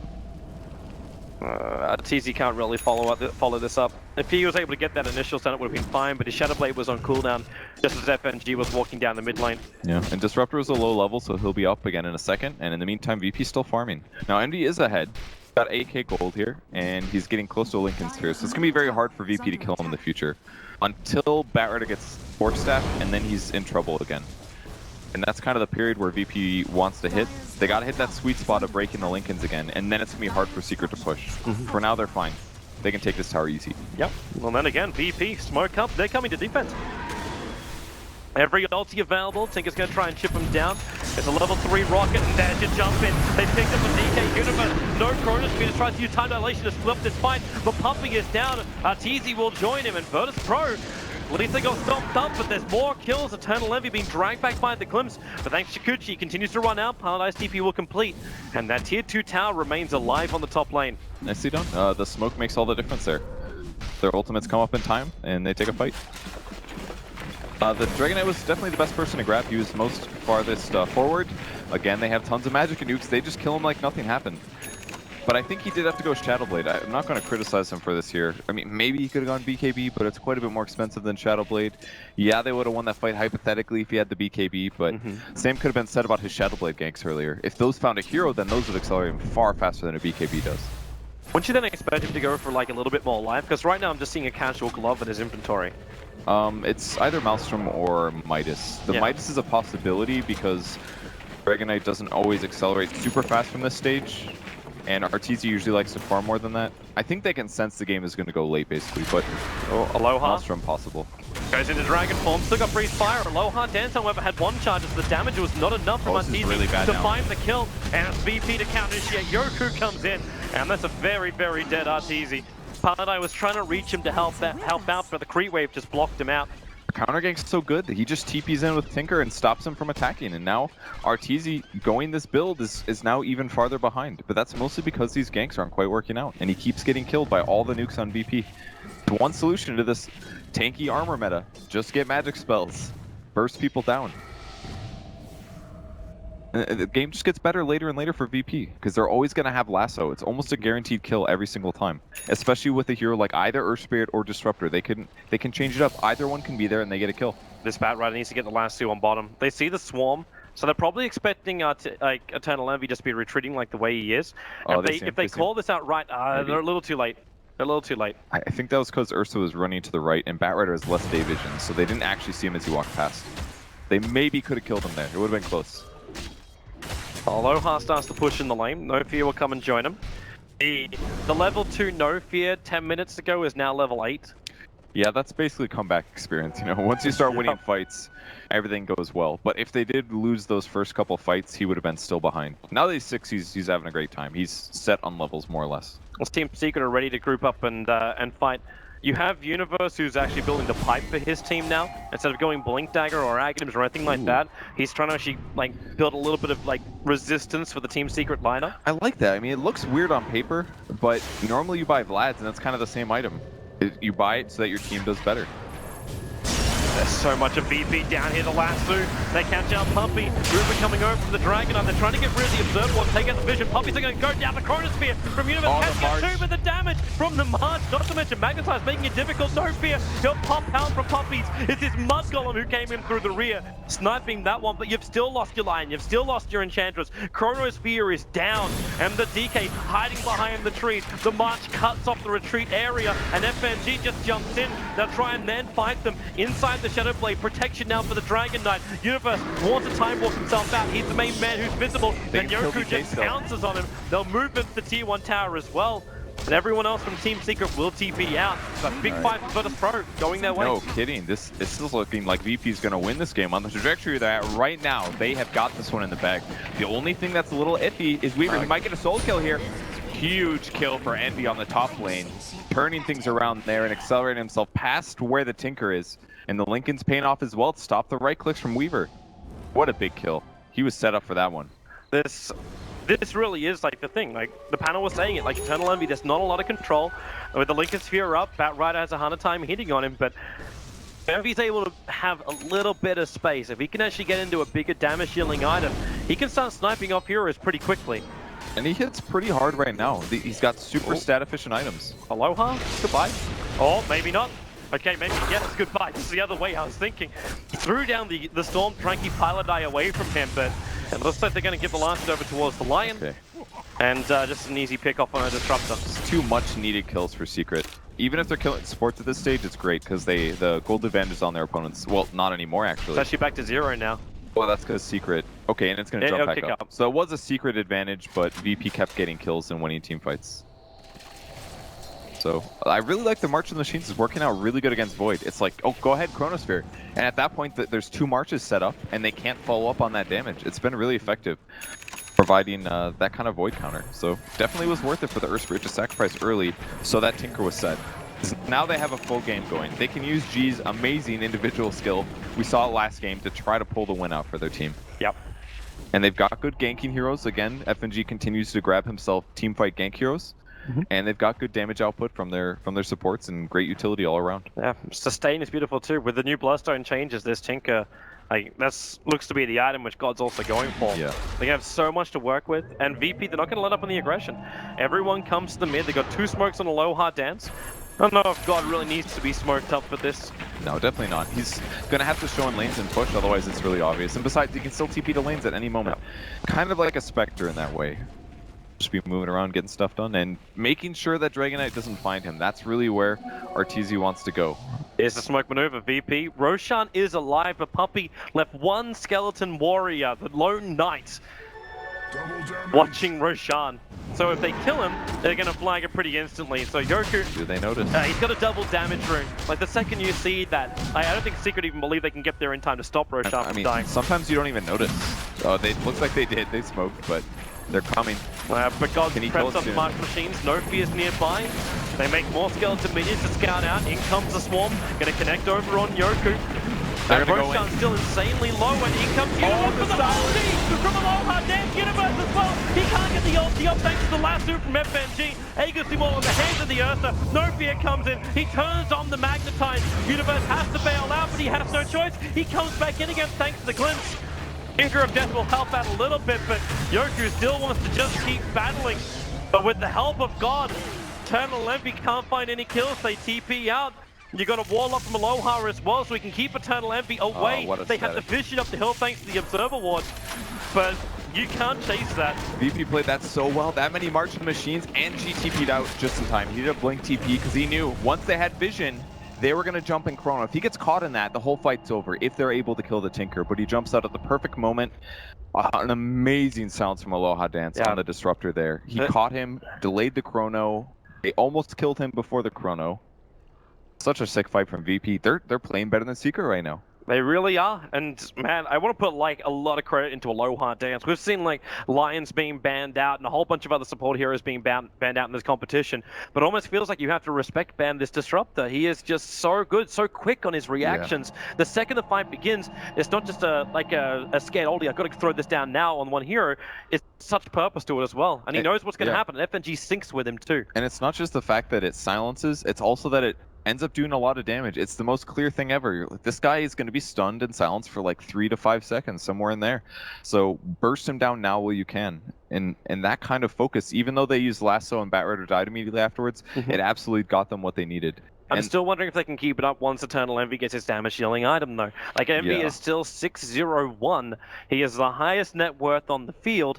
TZ can't really follow this up. If he was able to get that initial stun, it would have been fine, but his Shadow Blade was on cooldown just as FNG was walking down the mid lane. Yeah, and Disruptor is a low level, so he'll be up again in a second, and in the meantime, VP's still farming. Now, Envy is ahead. Got 8k gold here, and he's getting close to a Lincoln Sphere, so it's going to be very hard for VP to kill him in the future. Until Batrider gets Force Staff, and then he's in trouble again. And that's kind of the period where VP wants to hit. They got to hit that sweet spot of breaking the Lincolns again, and then it's going to be hard for Secret to push. For now, they're fine. They can take this tower easy. Yep. Well, then again, VP, smoke up, they're coming to defense. Every ulti available, Tinker's going to try and chip him down. It's a level 3 rocket, and there's your jump in. They picked up the DK Universe. No Cronus Speed tries to use time dilation to split up this fight, but Puppy is down. TZ will join him, and Virtus.Pro. At least they got stomped up, but there's more kills. Eternal Envy being dragged back by the glimpse. But thanks to Kuchi, he continues to run out. Paradise TP will complete. And that tier 2 tower remains alive on the top lane. Nicely done. The smoke makes all the difference there. Their ultimates come up in time, and they take a fight. The Dragon Knight was definitely the best person to grab. He was most farthest forward. Again, they have tons of magic and nukes. They just kill him like nothing happened. But I think he did have to go Shadow Blade. I'm not going to criticize him for this here. I mean, maybe he could have gone BKB, but it's quite a bit more expensive than Shadow Blade. Yeah, they would have won that fight hypothetically if he had the BKB, but same could have been said about his Shadow Blade ganks earlier. If those found a hero, then those would accelerate him far faster than a BKB does. Wouldn't you then expect him to go for like a little bit more life? Because right now I'm just seeing a casual glove in his inventory. It's either Maelstrom or Midas. The Midas is a possibility because Dragon Knight doesn't always accelerate super fast from this stage. And RTZ usually likes to farm more than that. I think they can sense the game is going to go late, basically, but Aloha Maelstrom possible. Goes into Dragon form, still got Freeze Fire. Aloha Dance, however, had one charge, so the damage was not enough from RTZ to find the kill. And it's VP to counter-initiate. Yoku comes in, and that's a very, very dead RTZ. Paradise was trying to reach him to help out, but the creep wave just blocked him out. Counter gank's so good that he just TPs in with Tinker and stops him from attacking, and now RTZ going this build is now even farther behind. But that's mostly because these ganks aren't quite working out, and he keeps getting killed by all the nukes on VP. One solution to this tanky armor meta, just get magic spells, burst people down. The game just gets better later and later for VP, because they're always going to have Lasso. It's almost a guaranteed kill every single time, especially with a hero like either Earth Spirit or Disruptor. They can change it up. Either one can be there and they get a kill. This Batrider needs to get the last 2 on bottom. They see the swarm, so they're probably expecting like Eternal Envy just be retreating like the way he is. If they call this out right, they're a little too late. They're a little too late. I think that was because Ursa was running to the right and Batrider has less day vision, so they didn't actually see him as he walked past. They maybe could have killed him there. It would have been close. Aloha starts to push in the lane. No Fear will come and join him. The level 2 No Fear 10 minutes ago is now level 8. Yeah, that's basically comeback experience. You know, once you start winning fights, everything goes well. But if they did lose those first couple fights, he would have been still behind. Now that he's 6, he's having a great time. He's set on levels more or less. Well, Team Secret are ready to group up and fight. You have Universe, who's actually building the pipe for his team now. Instead of going Blink Dagger or Aghanims or anything like that, he's trying to actually like build a little bit of like resistance for the Team Secret lineup. I like that. I mean, it looks weird on paper, but normally you buy Vlad's and that's kind of the same item. You buy it so that your team does better. There's so much of VP down here to lasso. They catch out Puppy. Ruben coming over from the Dragon. They're trying to get rid of the Observer Ward, take out the Vision. Puppy's going to go down the Chronosphere from Universe. Catching out 2, but the damage from the March, not to mention Magnetize, making it difficult. No fear. He'll pop out from Puppies. It's his Mud Golem who came in through the rear, sniping that one, but you've still lost your Lion. You've still lost your Enchantress. Chronosphere is down, and the DK hiding behind the trees. The March cuts off the retreat area, and FNG just jumps in. They'll try and then fight them inside the Shadow Blade. Protection now for the Dragon Knight. Universe wants to time walk himself out. He's the main man who's visible. And Yoku just pounces on him. They'll move into the tier 1 tower as well. And everyone else from Team Secret will TP out. But big fight for Virtus.Pro going their way. No kidding. This is looking like VP's going to win this game. On the trajectory they're at right now, they have got this one in the bag. The only thing that's a little iffy is Weaver. He might get a soul kill here. Huge kill for Envy on the top lane, turning things around there and accelerating himself past where the Tinker is. And the Lincoln's paying off as well to stop the right clicks from Weaver. What a big kill. He was set up for that one. This really is like the thing. Like the panel was saying it, like Eternal Envy, there's not a lot of control. With the Lincoln Sphere up, Batrider has a harder time hitting on him, but Envy's able to have a little bit of space. If he can actually get into a bigger damage dealing item, he can start sniping off heroes pretty quickly. And he hits pretty hard right now. He's got super stat efficient items. Aloha, goodbye. Oh, maybe not. Okay, maybe yes, goodbye. This is the other way I was thinking. He threw down the Storm, trying to keep Pilot Eye away from him, but it looks like they're going to give the Lancet over towards the Lion. Okay. And just an easy pick off on a Disruptor. It's 2 much needed kills for Secret. Even if they're killing sports at this stage, it's great because the gold advantage is on their opponents. Well, not anymore actually. It's actually back to 0 now. Well, that's because Secret. Okay, and it's going to jump back up. So it was a Secret advantage, but VP kept getting kills and winning team fights. So I really like the March of the Machines. Is working out really good against Void. It's like, oh, go ahead, Chronosphere. And at that point, there's 2 Marches set up, and they can't follow up on that damage. It's been really effective, providing that kind of Void counter. So definitely was worth it for the Earth Spirit to sacrifice early, so that Tinker was set. Now they have a full game going. They can use G's amazing individual skill. We saw it last game to try to pull the win out for their team. Yep. And they've got good ganking heroes. Again, FNG continues to grab himself team fight gank heroes. And they've got good damage output from their supports and great utility all around. Yeah, sustain is beautiful too. With the new Bloodstone changes, this Tinker, that looks to be the item which God's also going for. Yeah. They have so much to work with, and VP, they're not going to let up on the aggression. Everyone comes to the mid. They got 2 smokes on a low hard dance. I don't know if God really needs to be smoked up for this. No, definitely not. He's going to have to show in lanes and push, otherwise it's really obvious. And besides, he can still TP to lanes at any moment. Kind of like a Spectre in that way. Just be moving around, getting stuff done, and making sure that Dragon Knight doesn't find him. That's really where RTZ wants to go. Here's the smoke maneuver, VP. Roshan is alive, but Puppy left 1 skeleton warrior, the lone knight, watching Roshan. So if they kill him, they're going to flag it pretty instantly. So Yoku... Do they notice? He's got a double damage rune. Like, the second you see that, I don't think Secret even believe they can get there in time to stop Roshan from dying. Sometimes you don't even notice. Looks like they did. They smoked, but they're coming. But God preps up the March Machines. No fears nearby. They make more skeleton minions to scout out. In comes the swarm. Going to connect over on Yoku. Roshan's still insanely low, and in comes Universe for the ulti from Aloha. Damn Universe as well. He can't get the ulti up thanks to the lasso from FNG. Aegis-Simol in the hands of the Ursa. No fear comes in. He turns on the Magnetize. Universe has to bail out, but he has no choice. He comes back in again thanks to the glimpse. Finger of Death will help out a little bit, but Yoku still wants to just keep battling. But with the help of God, Eternal Envy can't find any kills. They TP out. You got a wall up from Aloha as well, so we can keep Eternal Envy away. They have to vision up the hill thanks to the Observer Ward, but you can't chase that. VP played that so well. That many March Machines, and G TP'd out just in time. He did a blink TP because he knew once they had vision, they were going to jump in Chrono. If he gets caught in that, the whole fight's over if they're able to kill the Tinker. But he jumps out at the perfect moment. An amazing sounds from Aloha Dance on the Disruptor there. He caught him, delayed the Chrono. They almost killed him before the Chrono. Such a sick fight from VP. They're playing better than Secret right now. They really are, and man, I want to put like a lot of credit into Aloha Dance. We've seen like Lions being banned out and a whole bunch of other support heroes being banned out in this competition, but it almost feels like you have to respect ban this Disruptor. He is just so good, so quick on his reactions. The second the fight begins, it's not just a scared oldie, I've got to throw this down now on one hero. It's such purpose to it as well, and he knows what's going to happen, and FNG syncs with him too. And it's not just the fact that it silences, it's also that it ends up doing a lot of damage. It's the most clear thing ever. You're like, this guy is going to be stunned and silenced for like 3 to 5 seconds, somewhere in there. So burst him down now while you can. And that kind of focus, even though they used Lasso and Batrider died immediately afterwards, it absolutely got them what they needed. I'm still wondering if they can keep it up once Eternal Envy gets his damage dealing item, though. Like, Envy is still 601. He is the highest net worth on the field.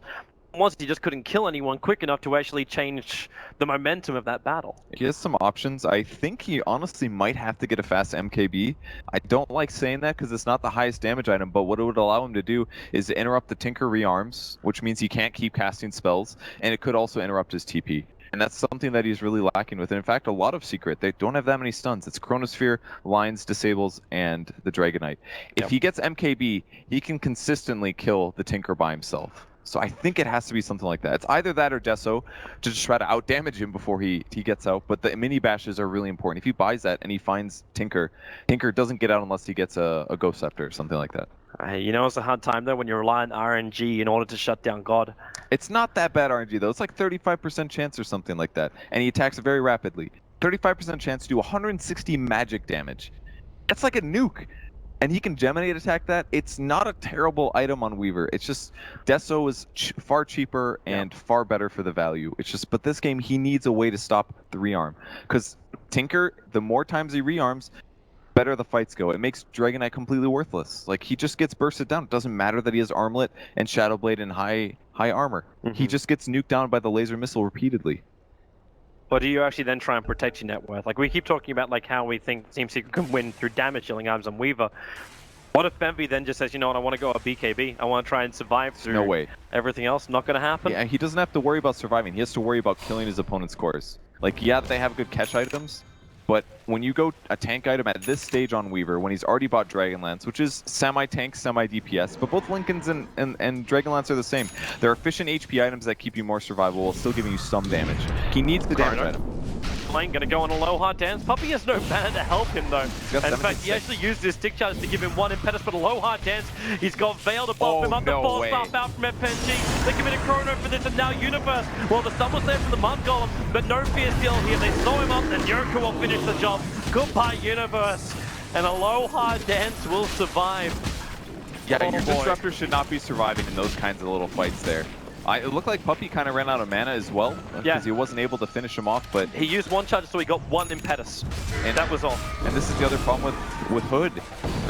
Once he just couldn't kill anyone quick enough to actually change the momentum of that battle. He has some options. I think he honestly might have to get a fast MKB. I don't like saying that because it's not the highest damage item, but what it would allow him to do is to interrupt the Tinker rearms, which means he can't keep casting spells, and it could also interrupt his TP. And that's something that he's really lacking with. And in fact, a lot of Secret, they don't have that many stuns. It's Chronosphere, Lines, Disables, and the Dragonite. If he gets MKB, he can consistently kill the Tinker by himself. So I think it has to be something like that. It's either that or Deso to just try to out-damage him before he gets out. But the mini bashes are really important. If he buys that and he finds Tinker, Tinker doesn't get out unless he gets a Ghost Scepter or something like that. You know, it's a hard time, though, when you rely on RNG in order to shut down God. It's not that bad RNG, though. It's like 35% chance or something like that. And he attacks very rapidly. 35% chance to do 160 magic damage. That's like a nuke. And he can Geminate attack that. It's not a terrible item on Weaver. It's just Deso is far cheaper and far better for the value. It's just, but this game, he needs a way to stop the rearm. Because Tinker, the more times he rearms, better the fights go. It makes Dragonite completely worthless. Like, he just gets bursted down. It doesn't matter that he has Armlet and Shadowblade and high armor. He just gets nuked down by the laser missile repeatedly. But do you actually then try and protect your net worth? Like, we keep talking about like how we think Team Secret can win through damage dealing items on Weaver. What if Envy then just says, you know what, I want to go a BKB. I want to try and survive through No way. everything else? Not going to happen? Yeah, he doesn't have to worry about surviving. He has to worry about killing his opponent's cores. Like, yeah, they have good catch items, but when you go a tank item at this stage on Weaver, when he's already bought Dragonlance, which is semi-tank, semi-DPS, but both Lincolns and Dragonlance are the same. They're efficient HP items that keep you more survivable while still giving you some damage. He needs the damage item. Lane gonna go on a low hard dance. Puppey has no banner to help him though. And in fact, he actually used his stick charge to give him one impetus, but a low hard dance. He's got Veil to buff him up. The force buff out from FNG. They commit a chrono for this, and now Universe. Well, the stun was there from the Mud Golem, but no fear still here. They slow him up, and Yoku will finish the job. Goodbye, Universe. And a low hard dance will survive. Yeah, your Disruptor should not be surviving in those kinds of little fights there. It looked like Puppey kind of ran out of mana as well, because he wasn't able to finish him off, but... He used one charge, so he got one impetus, and that was all. And this is the other problem with Hood.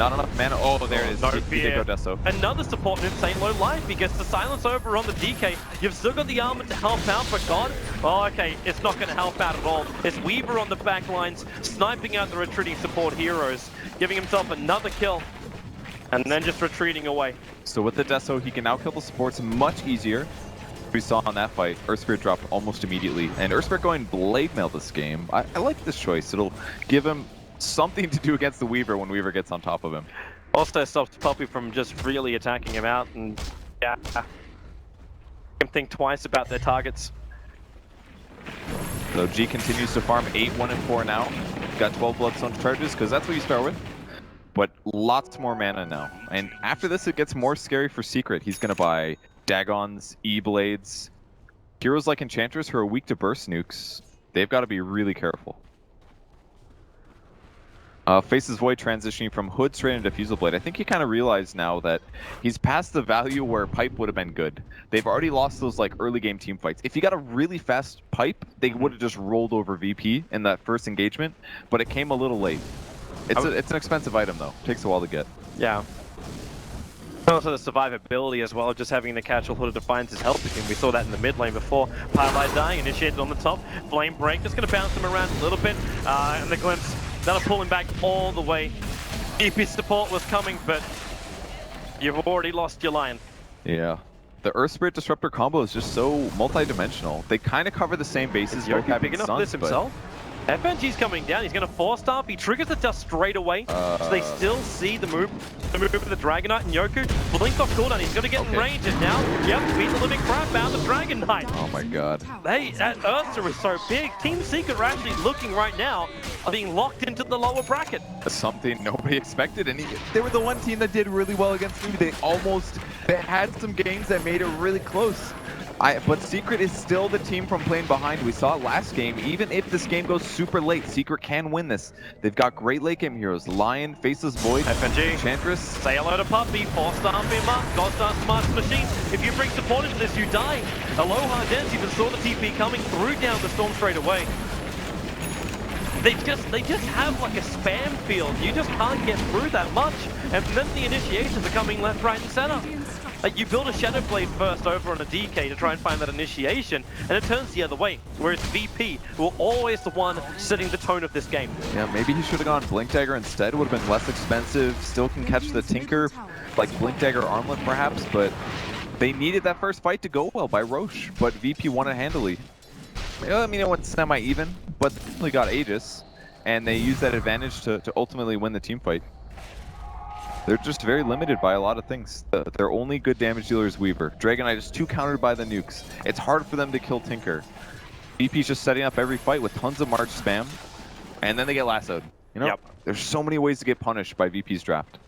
Not enough mana. Oh, there it is. No he fear. did go Deso. Another support in Insane Low Life. He gets the silence over on the DK. You've still got the armor to help out, but God, oh, okay, it's not going to help out at all. It's Weaver on the back lines, sniping out the retreating support heroes, giving himself another kill, and then just retreating away. So with the Deso, he can now kill the supports much easier. We saw on that fight, Earth Spirit dropped almost immediately, and Earth Spirit going Blade Mail this game. I like this choice. It'll give him something to do against the Weaver when Weaver gets on top of him. Also stops Puppey from just really attacking him out, and yeah, can think twice about their targets. So G continues to farm 8, 1, and 4 now. Got 12 Bloodstone charges, because that's what you start with. But lots more mana now. And after this, it gets more scary for Secret. He's going to buy Dagons, E-Blades. Heroes like Enchantress who are weak to burst nukes. They've got to be really careful. Faces Void transitioning from Hood straight into Diffusal Blade. I think he kind of realized now that he's past the value where Pipe would have been good. They've already lost those like early game team fights. If he got a really fast Pipe, they would have just rolled over VP in that first engagement, but it came a little late. It's an expensive item though. Takes a while to get. Yeah. Also the survivability as well, just having the Catch-All Hood of Defiance is helping him. We saw that in the mid lane before. Pyrelite dying, initiated on the top. Flame Break, just going to bounce him around a little bit. And the Glimpse, that'll pull him back all the way. EP support was coming, but you've already lost your Lion. Yeah. The Earth Spirit Disruptor combo is just so multi-dimensional. They kind of cover the same bases. Is Yoku big enough for this himself? FNG's coming down, he's going to force staff, he triggers the dust straight away, so they still see the move of the Dragonite, and Yoku blinked off cooldown, he's going to get in range, and now, yep, beat the living crap out of the Dragonite. Oh my god. Hey, that Ursa is so big, Team Secret are actually looking right now, are being locked into the lower bracket. Something nobody expected, and they were the one team that did really well against me. They had some games that made it really close. But Secret is still the team from playing behind. We saw it last game. Even if this game goes super late, Secret can win this. They've got great late game heroes. Lion, Faceless Void, FNG. Enchantress. Say hello to Puppy, 4-star being marked, God-star Smart's machine. If you bring support into this, you die. Aloha Dance even saw the TP coming, threw down the storm straight away. They just have like a spam field. You just can't get through that much. And then the initiations are coming left, right, and center. Like you build a Shadow Blade first over on a DK to try and find that initiation, and it turns the other way. Whereas VP were always the one setting the tone of this game. Yeah, maybe he should have gone Blink Dagger instead. Would have been less expensive. Still can catch the Tinker, like Blink Dagger Armlet perhaps, but they needed that first fight to go well by Roche. But VP won it handily. I mean, it went semi-even, but they only got Aegis, and they used that advantage to ultimately win the team fight. They're just very limited by a lot of things. Their only good damage dealer is Weaver. Dragonite is too countered by the nukes. It's hard for them to kill Tinker. VP's just setting up every fight with tons of March spam, and then they get lassoed. You know, There's so many ways to get punished by VP's draft.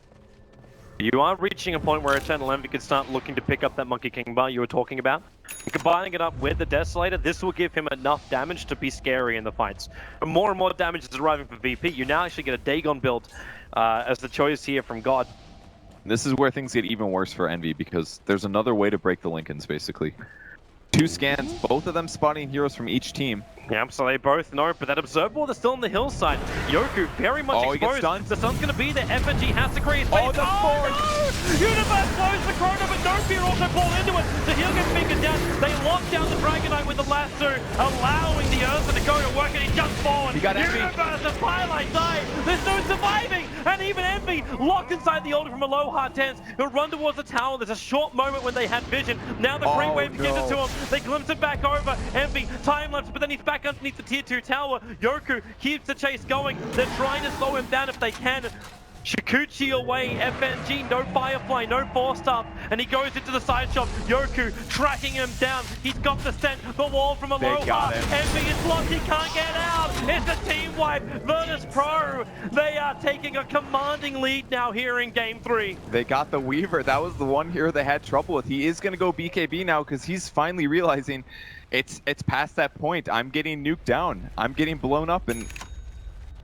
You are reaching a point where Eternal Envy could start looking to pick up that Monkey King bar you were talking about. And combining it up with the Desolator, this will give him enough damage to be scary in the fights. And more damage is arriving for VP. You now actually get a Dagon build as the choice here from God. This is where things get even worse for Envy, because there's another way to break the Lincolns, basically. 2 scans, both of them spotting heroes from each team. Yeah, so they both know, but that Observer Ward is still on the hillside. Yoku very much exposed. He gets stunned. The sun's going to be there. FNG has to create space. The force! No! Universe blows the Chrono, but no fear also fall into it. The heal gets fingered down. They lock down the Dragonite with the lasso, allowing the Ursa to go to work, and he jumps forward. He got Envy. Universe, the Twilight died. There's no surviving, and even Envy locked inside the altar from Aloha Dance. He'll run towards the tower. There's a short moment when they had vision. Now the Great Wave gives it to him. They glimpse it back over. Envy, time lapse, but then he's back underneath the tier 2 tower. Yoku keeps the chase going. They're trying to slow him down if they can. Shikuchi away, FNG, no Firefly, no Force Staff, and he goes into the side shop. Yoku tracking him down. He's got the scent, the wall from Aloha. Envy is blocked, he can't get out. It's a team wipe. Virtus.Pro, they are taking a commanding lead now here in game 3. They got the Weaver. That was the one hero they had trouble with. He is going to go BKB now because he's finally realizing it's past that point. I'm getting nuked down. I'm getting blown up, and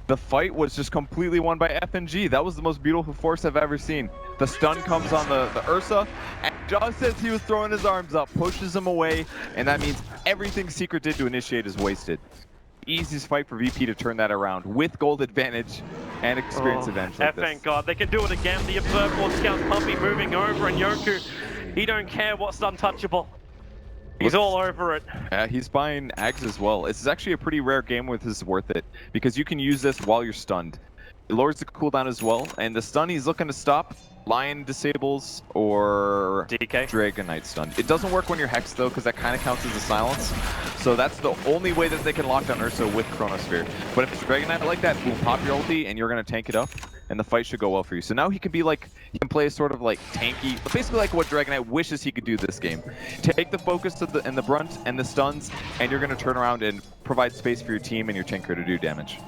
the fight was just completely won by FNG. That was the most beautiful force I've ever seen. The stun comes on the Ursa, and just as he was throwing his arms up, pushes him away, and that means everything Secret did to initiate is wasted. Easiest fight for VP to turn that around with gold advantage and experience advantage like this. Thank God, they can do it again. The Observer Ward scouts Puppy moving over, and Yoku, he don't care what's untouchable. He's all over it. He's buying Ags as well. This is actually a pretty rare game with this worth it, because you can use this while you're stunned. It lowers the cooldown as well, and the stun he's looking to stop, Lion disables or DK. Dragonite stun. It doesn't work when you're Hex though, because that kind of counts as a silence. So that's the only way that they can lock down Ursa with Chronosphere. But if it's Dragonite like that, boom, pop your ulti, and you're going to tank it up, and the fight should go well for you. So now he can be like, he can play sort of like tanky, basically like what Dragonite wishes he could do this game. Take the focus and the brunt and the stuns, and you're going to turn around and provide space for your team and your Tinker to do damage.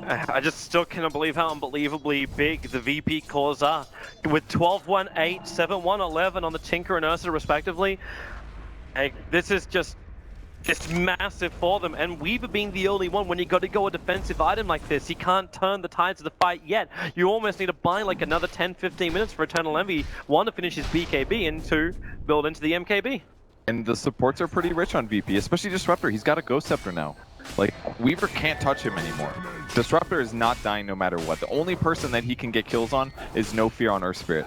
I just still cannot believe how unbelievably big the VP cores are. With 12-1-8, 7-1-11 on the Tinker and Ursa respectively. This is just massive for them, and Weaver being the only one, when you got to go a defensive item like this, he can't turn the tides of the fight yet. You almost need to buy like another 10-15 minutes for Eternal Envy, 1 to finish his BKB, and 2 build into the MKB. And the supports are pretty rich on VP, especially Disruptor. He's got a Ghost Scepter now. Like, Weaver can't touch him anymore. Disruptor is not dying no matter what. The only person that he can get kills on is No Fear on Earth Spirit,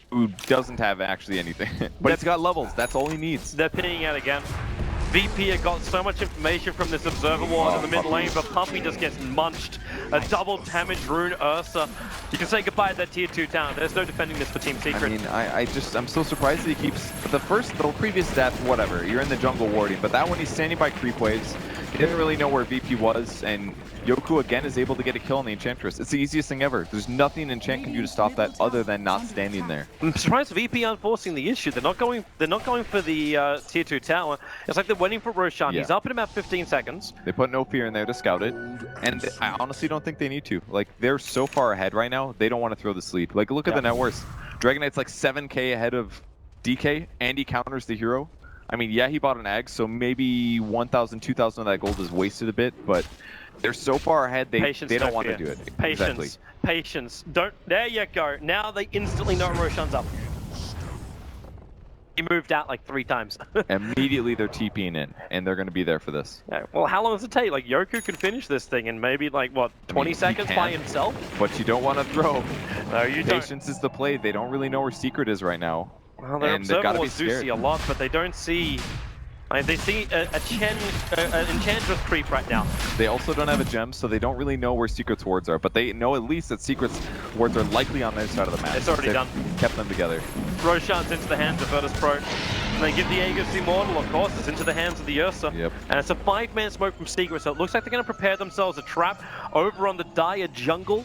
who doesn't have actually anything. But he's got levels. That's all he needs. They're pinning out again. VP had got so much information from this Observer Ward in the mid lane, but Puppy just gets munched. A double damage rune Ursa. You can say goodbye to that tier 2 town. There's no defending this for Team Secret. I mean, I'm so surprised that he keeps the previous death, whatever. You're in the jungle warding, but that one he's standing by creep waves. He didn't really know where VP was, and Yoku again is able to get a kill on the Enchantress. It's the easiest thing ever. There's nothing Enchant can do to stop that other than not standing there. I'm surprised VP aren't forcing the issue. They're not going for the tier 2 tower. It's like they're waiting for Roshan. Yeah. He's up in about 15 seconds. They put No Fear in there to scout it, and I honestly don't think they need to. Like, they're so far ahead right now, they don't want to throw this lead. Like, look at the net worth. Dragonite's like 7k ahead of DK, and he counters the hero. I mean, yeah, he bought an egg, so maybe 1,000, 2,000 of that gold is wasted a bit, but they're so far ahead, they don't want to do it. Patience. Exactly. Patience. Don't. There you go. Now they instantly know Roshan's up. He moved out like 3 times. Immediately they're TPing in, and they're going to be there for this. Yeah, well, how long does it take? Like, Yoku could finish this thing in maybe, like, what, 20 seconds by himself? But you don't want to throw. No, you don't. Patience is the play. They don't really know where Secret is right now. Well, their and they've got to be observers do see a scared. lot, but they don't see... Like, they see an Enchantress creep right now. They also don't have a gem, so they don't really know where Secret's wards are, but they know at least that Secret's wards are likely on their side of the map. It's already They've done. Kept them together. Roshan's into the hands of Virtus.Pro. And they give the Aegis Immortal, of course, it's into the hands of the Ursa. Yep. And it's a 5-man smoke from Secret, so it looks like they're going to prepare themselves a trap over on the Dire jungle.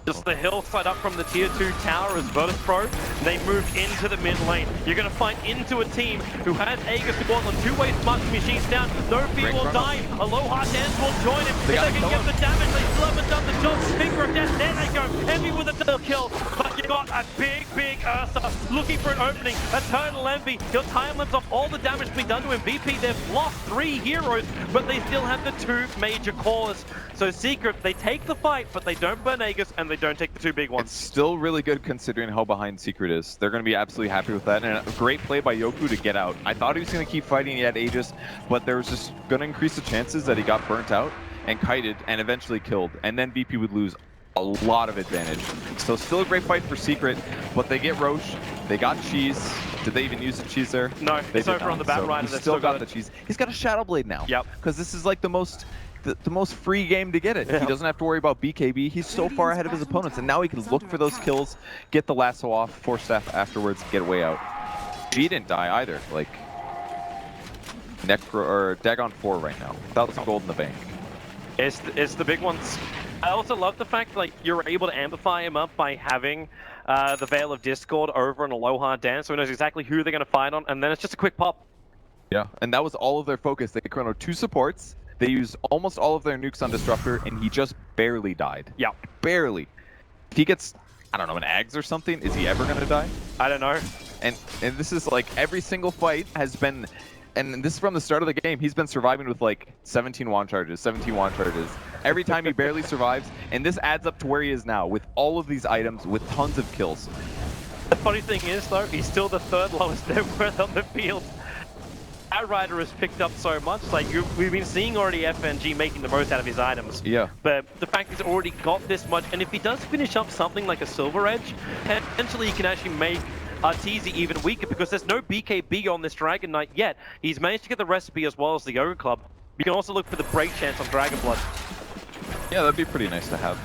Just the hillside up from the tier 2 tower as Virtus.Pro. They move into the mid lane. You're going to fight into a team who has Aegis Immortal and 2-way smushing machines down. No fear will die. Aloha Dance will join him. If they can get the damage, they still haven't done the job. Finger of death, there they go. Envy with a kill. But you got a big Ursa looking for an opening. Eternal Envy. Your time limits off all the damage being done to him. VP, they've lost 3 heroes, but they still have the 2 major cores. So Secret, they take the fight, but they don't burn Aegis, and they don't take the 2 big ones. It's still really good considering how behind Secret is. They're going to be absolutely happy with that, and a great play by Yoku to get out. I thought he was going to keep fighting, he had Aegis, but there was just going to increase the chances that he got burnt out and kited and eventually killed, and then VP would lose a lot of advantage. So still a great fight for Secret, but they get Roche, they got Cheese. Did they even use the Cheese there? No, they it's over on the Bat Rider. He's still got the Cheese. He's got a Shadow Blade now. Yep. Because this is like the most free game to get it. Yeah. He doesn't have to worry about BKB. He's so far ahead of his opponents, and now he can look for those kills, get the lasso off, force staff afterwards, get way out. G didn't die either. Like Necro or Dagon 4 right now. 1,000 gold in the bank. It's the big ones. I also love the fact like you're able to amplify him up by having the Veil of Discord over an Aloha Dance, so he knows exactly who they're going to fight on, and then it's just a quick pop. Yeah, and that was all of their focus. They chrono 2 supports. They used almost all of their nukes on Disruptor, and he just barely died. Yeah. Barely. If he gets, I don't know, an Ags or something, is he ever going to die? I don't know. And this is like every single fight has been, and this is from the start of the game, he's been surviving with like 17 wand charges, 17 wand charges. Every time he barely survives, and this adds up to where he is now, with all of these items, with tons of kills. The funny thing is, though, he's still the 3rd lowest net worth on the field. Our Rider has picked up so much. Like we've been seeing already FNG making the most out of his items. Yeah. But the fact he's already got this much, and if he does finish up something like a Silver Edge, potentially he can actually make Arteezy even weaker because there's no BKB on this Dragon Knight yet. He's managed to get the recipe as well as the Ogre Club. You can also look for the break chance on Dragon Blood. Yeah, that'd be pretty nice to have.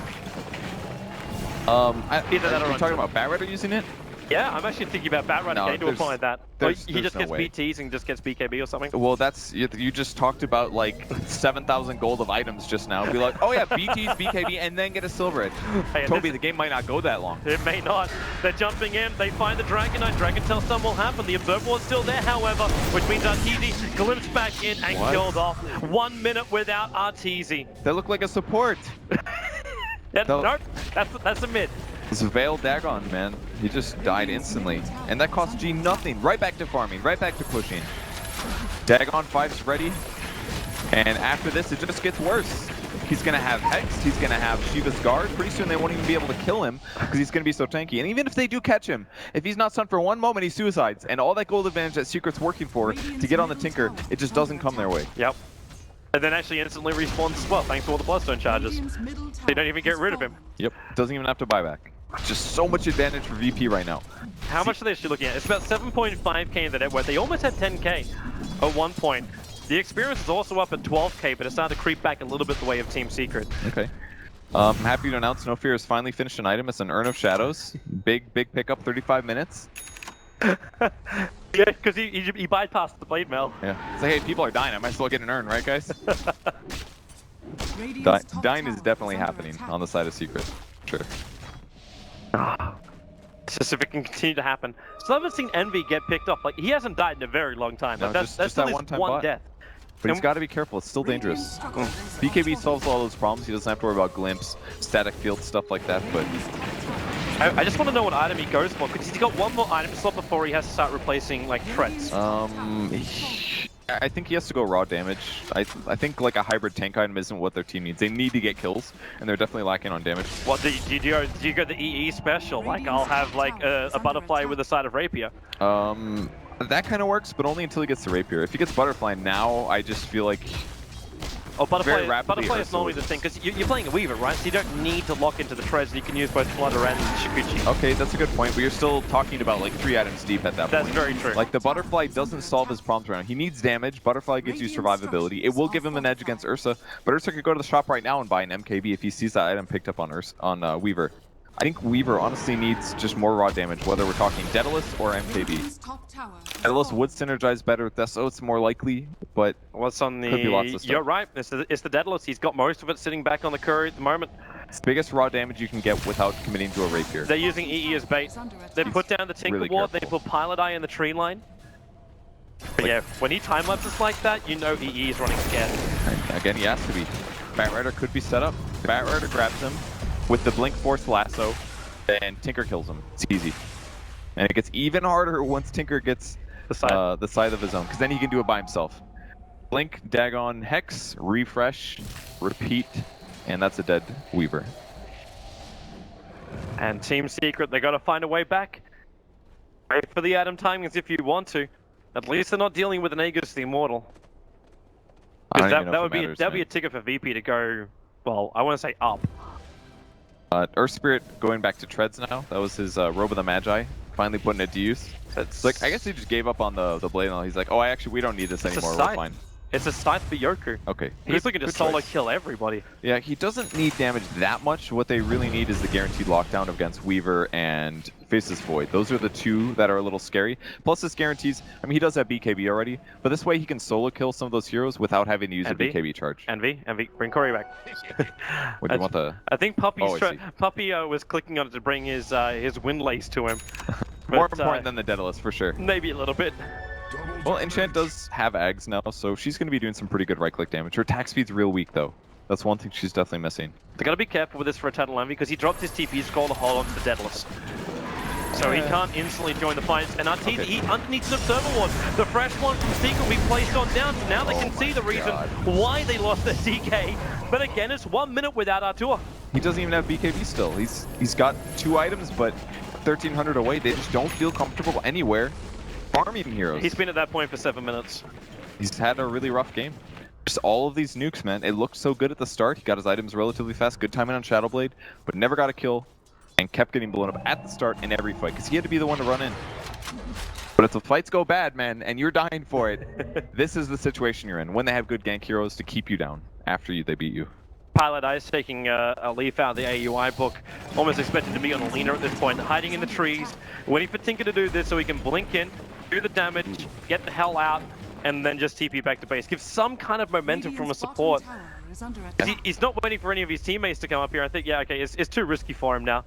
Either that or you're talking about Bat Rider using it? Yeah, I'm actually thinking about Bat Rider getting to apply that. He just gets BTs and just gets BKB or something. Well, that's you just talked about like 7,000 gold of items just now. Be like, oh yeah, BTs, BKB, and then get a Silver Edge. Hey, Toby, the game might not go that long. It may not. They're jumping in. They find the Dragon Knight. Dragon Tail stun will happen. The Observer Ward's still there, however, which means Arteezy glimpsed back in and killed off. 1 minute without Arteezy. They look like a support. Nope, that's a mid. This Veil Dagon, man, he just died instantly. And that cost G nothing. Right back to farming, right back to pushing. Dagon 5's ready. And after this, it just gets worse. He's going to have Hex, he's going to have Shiva's Guard. Pretty soon they won't even be able to kill him because he's going to be so tanky. And even if they do catch him, if he's not stunned for 1 moment, he suicides. And all that gold advantage that Secret's working for to get on the Tinker, it just doesn't come their way. Yep. And then actually instantly respawns as well, thanks to all the Bloodstone charges. They don't even get rid of him. Yep, doesn't even have to buy back. Just so much advantage for VP right now. How much are they actually looking at? It's about 7.5k in the net worth. They almost had 10k at one point. The experience is also up at 12k, but it's starting to creep back a little bit the way of Team Secret. Okay. I'm happy to announce No Fear has finally finished an item. It's an Urn of Shadows. Big pickup, 35 minutes. Yeah, because he bypassed the blade mail. Yeah. It's like, hey, people are dying. I might as well get an urn, right, guys? Dying is definitely happening on the side of Secret. Sure. It's just if it can continue to happen. Still haven't seen Envy get picked up. Like, he hasn't died in a very long time. No, that's just still that his one one death. But he's got to be careful. It's still dangerous. BKB solves all those problems. He doesn't have to worry about glimpse, static field, stuff like that. But I just want to know what item he goes for, because he's got one more item slot before he has to start replacing, like, treads. I think he has to go raw damage. I think like a hybrid tank item isn't what their team needs. They need to get kills, and they're definitely lacking on damage. What, do you go the EE special? Like, I'll have, like, a butterfly with a side of rapier. That kind of works, but only until he gets the rapier. If he gets butterfly now, I just feel like... Oh, butterfly is normally the thing, because you're playing a Weaver, right? So you don't need to lock into the treads, you can use both Flutter and Shikuchi. Okay, that's a good point, but you're still talking about like 3 items deep at that point. That's very true. Like, the butterfly doesn't solve his problems right now. He needs damage, butterfly gives you survivability. It will give him an edge against Ursa, but Ursa could go to the shop right now and buy an MKB if he sees that item picked up on Weaver. I think Weaver honestly needs just more raw damage, whether we're talking Daedalus or MKB. Daedalus would synergize better with Deso, it's more likely, but what's on the... could be lots of stuff. You're right, it's the Daedalus. He's got most of it sitting back on the Curry at the moment. It's the biggest raw damage you can get without committing to a rapier. They're using EE as bait. They put down the Tinker really Ward, they careful. put Pilot Eye in the tree line. But yeah, when he time lapses like that, you know EE is running scared. And again, he has to be. Batrider could be set up. Batrider grabs him with the Blink Force Lasso, and Tinker kills him. It's easy. And it gets even harder once Tinker gets the side of his own, because then he can do it by himself. Blink, Dagon, Hex, refresh, repeat, and that's a dead Weaver. And Team Secret, they got to find a way back. Wait for the Atom timings if you want to. At least they're not dealing with an Aegis the Immortal. That would be a ticket for VP to go, well, I want to say up. Earth Spirit going back to treads now. That was his Robe of the Magi. Finally putting it to use. It's like, I guess he just gave up on the blade and he's like, oh, we don't need this anymore, we're fine. It's a scythe for Yoku. Okay. He's looking to solo kill everybody. Yeah, he doesn't need damage that much. What they really need is the guaranteed lockdown against Weaver and Faceless Void. Those are the two that are a little scary. Plus this guarantees, I mean, he does have BKB already, but this way he can solo kill some of those heroes without having to use a BKB charge. Envy, bring Corey back. What do you want the... I think Puppy was clicking on it to bring his Windlace to him. More important than the Daedalus, for sure. Maybe a little bit. Well, Enchant does have Ags now, so she's going to be doing some pretty good right-click damage. Her attack speed's real weak, though. That's one thing she's definitely missing. They got to be careful with this for Eternal Envy, because he dropped his TP scroll to hold onto the Daedalus. So he can't instantly join the fights. And he underneath the Observer Ward, the fresh one from Secret will be placed on down, so now they can see the reason why they lost their DK. But again, it's 1 minute without Artur. He doesn't even have BKB still. He's got 2 items, but 1,300 away. They just don't feel comfortable anywhere farming heroes. He's been at that point for 7 minutes. He's had a really rough game. Just all of these nukes, man. It looked so good at the start. He got his items relatively fast, good timing on Shadowblade, but never got a kill and kept getting blown up at the start in every fight because he had to be the one to run in. But if the fights go bad, man, and you're dying for it, this is the situation you're in when they have good gank heroes to keep you down after they beat you. Pilot Ice taking a leaf out of the AUI book, almost expected to be on a leaner at this point, hiding in the trees, waiting for Tinker to do this so he can blink in, do the damage, get the hell out, and then just TP back to base. Give some kind of momentum from a support. He's not waiting for any of his teammates to come up here. I think, yeah, okay, it's too risky for him now.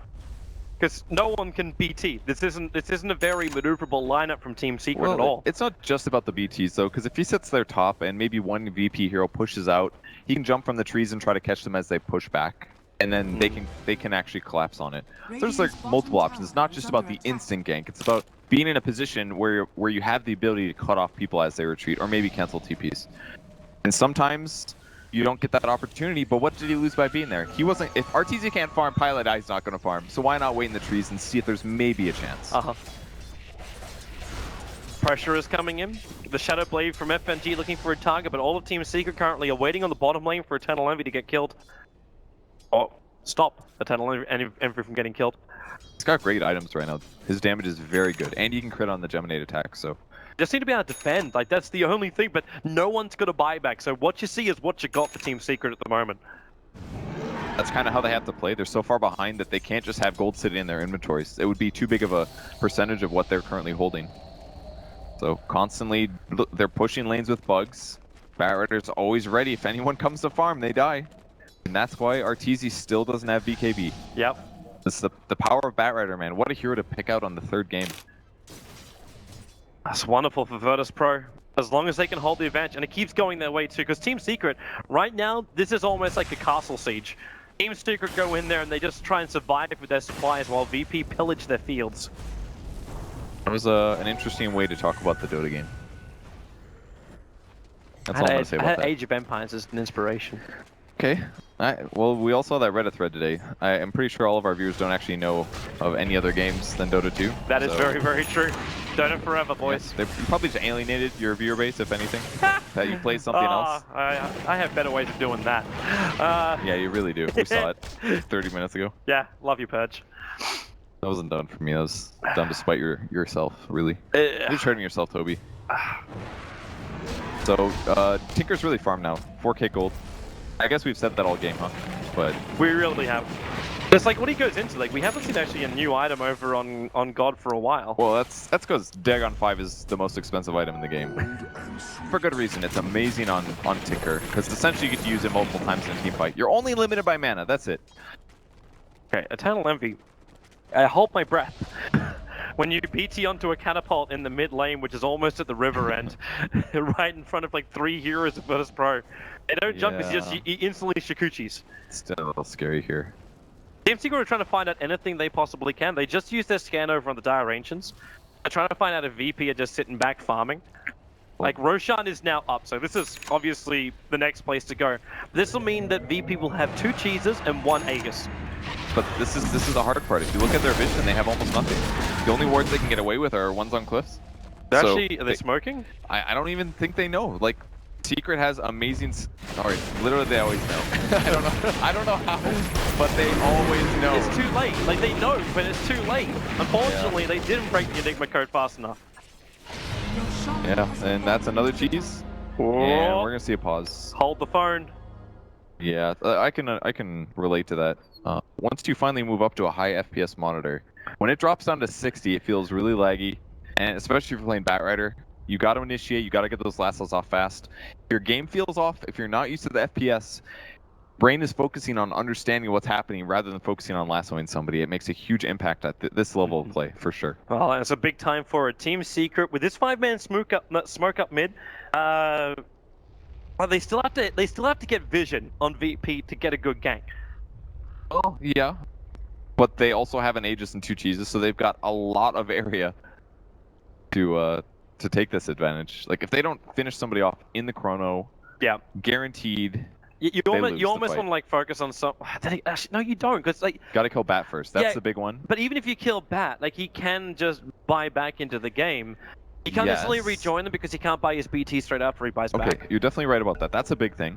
Because no one can BT. This isn't a very maneuverable lineup from Team Secret at all. It's not just about the BTs though, because if he sits there top and maybe one VP hero pushes out, he can jump from the trees and try to catch them as they push back, and then they can actually collapse on it. So there's like multiple options. It's not just about the instant gank. It's about being in a position where you have the ability to cut off people as they retreat, or maybe cancel TPs. And sometimes you don't get that opportunity, but what did he lose by being there? He wasn't... If RTZ can't farm, Pilot Eye's not going to farm, so why not wait in the trees and see if there's maybe a chance? Pressure is coming in. The Shadow Blade from FNG looking for a target, but all of Team Secret currently are waiting on the bottom lane for Eternal Envy to get killed. Oh, stop Eternal Envy from getting killed. He's got great items right now. His damage is very good, and he can crit on the Geminate attack, so... Just need to be able to defend, like that's the only thing, but no one's got a buyback, so what you see is what you got for Team Secret at the moment. That's kind of how they have to play. They're so far behind that they can't just have gold sitting in their inventories. It would be too big of a percentage of what they're currently holding. So constantly, they're pushing lanes with bugs. Batrider's always ready. If anyone comes to farm, they die. And that's why Arteezy still doesn't have BKB. Yep. It's the power of Batrider, man. What a hero to pick out on the 3rd game. That's wonderful for Virtus.Pro. As long as they can hold the advantage, and it keeps going their way too, because Team Secret, right now, this is almost like a castle siege. Team Secret go in there and they just try and survive with their supplies while VP pillage their fields. That was an interesting way to talk about the Dota game. That's all I'm going to say about that. Age of Empires as an inspiration. Okay. Well, we all saw that Reddit thread today. I'm pretty sure all of our viewers don't actually know of any other games than Dota 2. That is very, very true. Dota forever, boys. Yeah, you probably just alienated your viewer base, if anything. That you played something else. I have better ways of doing that. Yeah, you really do. We saw it 30 minutes ago. Yeah, love you, Purge. That wasn't done for me. That was done to spite yourself, really. You're just hurting yourself, Toby. So, Tinker's really farmed now. 4k gold. I guess we've said that all game, huh? But we really have. It's like what he goes into, like we haven't seen actually a new item over on God for a while. Well, that's because Dagon 5 is the most expensive item in the game. For good reason. It's amazing on Tinker, because essentially you get to use it multiple times in a team fight. You're only limited by mana, that's it. Okay, Eternal Envy. I hold my breath. When you PT onto a catapult in the mid lane, which is almost at the river end, right in front of like 3 heroes of Virtus.Pro. They don't jump, it's just instantly Shikuchis. Still a little scary here. Team Secret are trying to find out anything they possibly can. They just use their scan over on the Dire Ancients. They're trying to find out if VP are just sitting back farming. Like, Roshan is now up, so this is obviously the next place to go. This will mean that VP will have 2 cheeses and 1 Aegis. But this is the hard part. If you look at their vision, they have almost nothing. The only wards they can get away with are ones on cliffs. Actually, are they smoking? I don't even think they know. Like, Secret has amazing. Sorry, literally they always know. I don't know how, but they always know. It's too late. Like they know, but it's too late. Unfortunately, they didn't break the Enigma code fast enough. Yeah, and that's another cheese. Whoa. And we're gonna see a pause. Hold the phone. Yeah, I can relate to that. Once you finally move up to a high FPS monitor, when it drops down to 60, it feels really laggy, and especially if you're playing Batrider. You got to initiate, you got to get those lassos off fast. If your game feels off, if you're not used to the FPS, brain is focusing on understanding what's happening rather than focusing on lassoing somebody. It makes a huge impact at this level of play, for sure. Well, it's a big time for a Team Secret. With this 5-man smoke up mid, well, they still have to get vision on VP to get a good gank. Oh, yeah. But they also have an Aegis and 2 cheeses, so they've got a lot of area to take this advantage. Like, if they don't finish somebody off in the chrono, yeah, guaranteed. You almost want to like focus on some. Actually, no, you don't, because like gotta kill Bat first. That's the big one. But even if you kill Bat, like he can just buy back into the game. He can't necessarily rejoin them because he can't buy his BT straight after he buys back. Okay, you're definitely right about that. That's a big thing.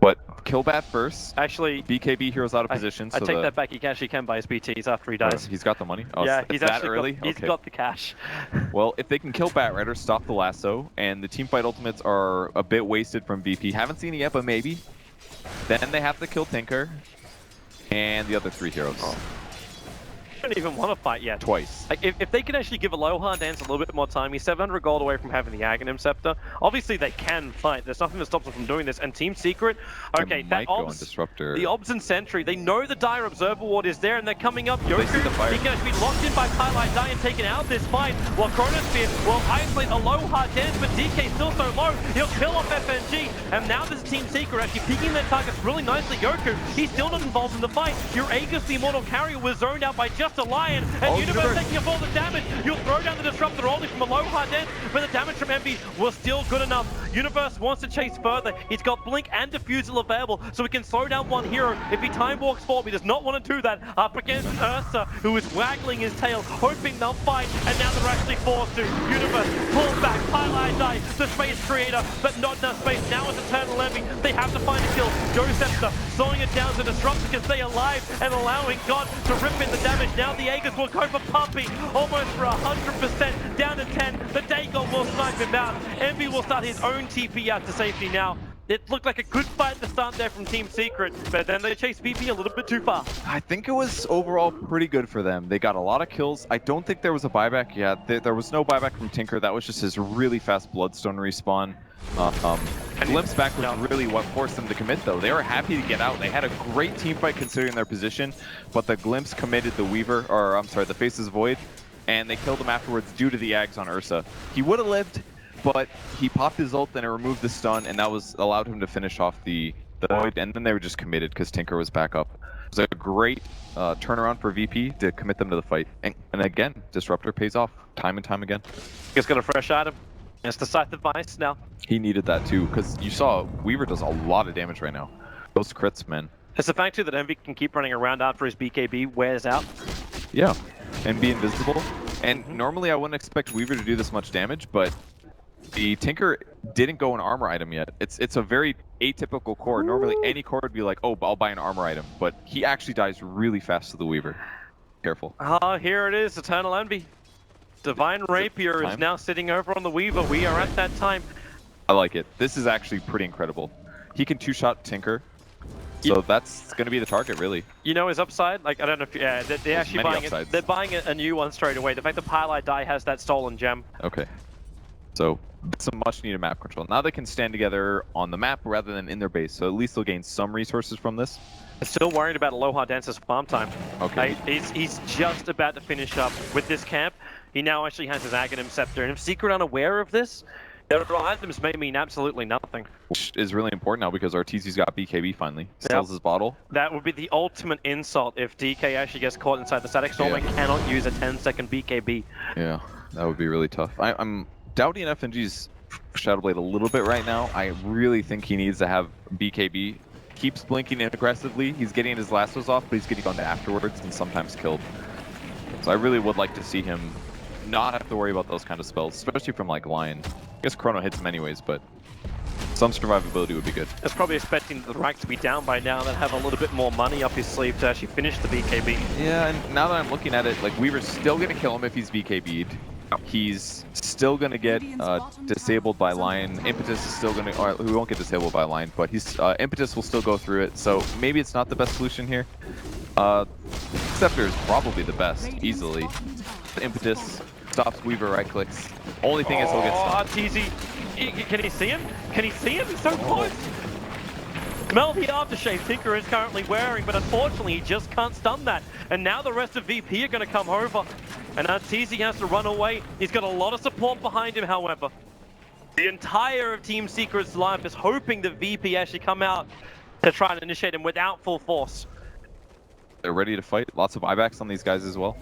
But kill Bat first. Actually, BKB heroes out of position. I take that back. He actually can buy his BTs after he dies. He's got the money. Oh, yeah, he's that early. He's got the cash. Well, if they can kill Batrider, stop the lasso, and the teamfight ultimates are a bit wasted from VP. Haven't seen it yet, but maybe. Then they have to kill Tinker and the other 3 heroes. Oh. I don't even want to fight yet. Twice. Like, if they can actually give Aloha Dance a little bit more time, he's 700 gold away from having the Aghanim Scepter. Obviously, they can fight. There's nothing that stops them from doing this. And Team Secret, okay, that Disruptor. The Obs and Sentry, they know the Dire Observer Ward is there, and they're coming up. Yoku, he can actually be locked in by Highlight Die and taken out this fight. While Chronosphere will isolate Aloha Dance, but DK's still so low. He'll kill off FNG, and now there's Team Secret actually picking their targets really nicely. Yoku, he's still not involved in the fight. Your Aegis, the Immortal Carrier, was zoned out by just a Lion. And Universe taking up all the damage. You'll throw down the Disruptor only from Aloha Dance, but the damage from Envy was still good enough. Universe wants to chase further. He's got Blink and Diffusal available, so he can slow down one hero. If he time walks forward, he does not want to do that. Up against Ursa, who is waggling his tail, hoping they'll fight, and now they're actually forced to. Universe pulls back, Highlight Die, the Space Creator, but not enough space. Now it's Eternal Envy. They have to find a kill. Joe slowing it down so Disruptor can stay alive and allowing God to rip in the damage. Now the Aegis will go for Puppy, almost for 100%, down to 10. The Dagon will snipe him out. Envy will start his own TP out to safety now. It looked like a good fight to start there from Team Secret, but then they chased VP a little bit too far. I think it was overall pretty good for them. They got a lot of kills. I don't think there was a buyback. Yeah, there was no buyback from Tinker. That was just his really fast Bloodstone respawn. Glimpse back was really what forced them to commit, though. They were happy to get out. They had a great team fight considering their position, but the Glimpse committed the Weaver, or I'm sorry, the Faces Void, and they killed him afterwards due to the Ags on Ursa. He would have lived, but he popped his ult and it removed the stun, and that was allowed him to finish off the And then they were just committed because Tinker was back up. It was a great turnaround for VP to commit them to the fight. And again, Disruptor pays off time and time again. He's got a fresh item. It's the Scythe of Vice now. He needed that too, because you saw Weaver does a lot of damage right now. Those crits, man. It's the fact too that Envy can keep running around after his BKB wears out. Yeah, and be invisible. And normally I wouldn't expect Weaver to do this much damage, but the Tinker didn't go an armor item yet. It's a very atypical core. Normally any core would be like, oh, I'll buy an armor item, but he actually dies really fast to the Weaver. Careful. Here it is, Eternal Envy. Divine Rapier is now sitting over on the Weaver. We are at that time. I like it. This is actually pretty incredible. He can two-shot Tinker. So that's going to be the target, really. You know his upside? Like, I don't know if... Yeah, they're actually buying it. They're buying a new one straight away. The fact that Pylite Die has that stolen gem. Okay. So, some much-needed map control. Now they can stand together on the map rather than in their base. So at least they'll gain some resources from this. I'm still worried about Aloha Dancer's farm time. Okay. He's just about to finish up with this camp. He now actually has his Aghanim Scepter. And if Secret unaware of this, their items may mean absolutely nothing. Which is really important now because Arteezy's got BKB finally. Sells his bottle. That would be the ultimate insult if DK actually gets caught inside the static storm and cannot use a 10-second BKB. Yeah, that would be really tough. I'm doubting FNG's Shadowblade a little bit right now. I really think he needs to have BKB. Keeps blinking in aggressively. He's getting his lassos off, but he's getting on to afterwards and sometimes killed. So I really would like to see him not have to worry about those kind of spells, especially from like Lion. I guess Chrono hits him anyways, but some survivability would be good. It's probably expecting the rank to be down by now and have a little bit more money up his sleeve to actually finish the BKB. Yeah, and now that I'm looking at it, like Weaver's still going to kill him if he's BKB'd. He's still going to get disabled by Lion. Impetus is still going to, or we won't get disabled by Lion, but he's Impetus will still go through it. So maybe it's not the best solution here. Scepter is probably the best, easily. The Impetus stops Weaver right clicks. Only thing is he'll get stunned. Arteezy, can he see him? Can he see him? He's so close. Smell the aftershave Tinker is currently wearing, but unfortunately he just can't stun that. And now the rest of VP are going to come over. And Arteezy has to run away. He's got a lot of support behind him, however. The entire of Team Secret's life is hoping that VP actually come out to try and initiate him without full force. They're ready to fight. Lots of buybacks on these guys as well.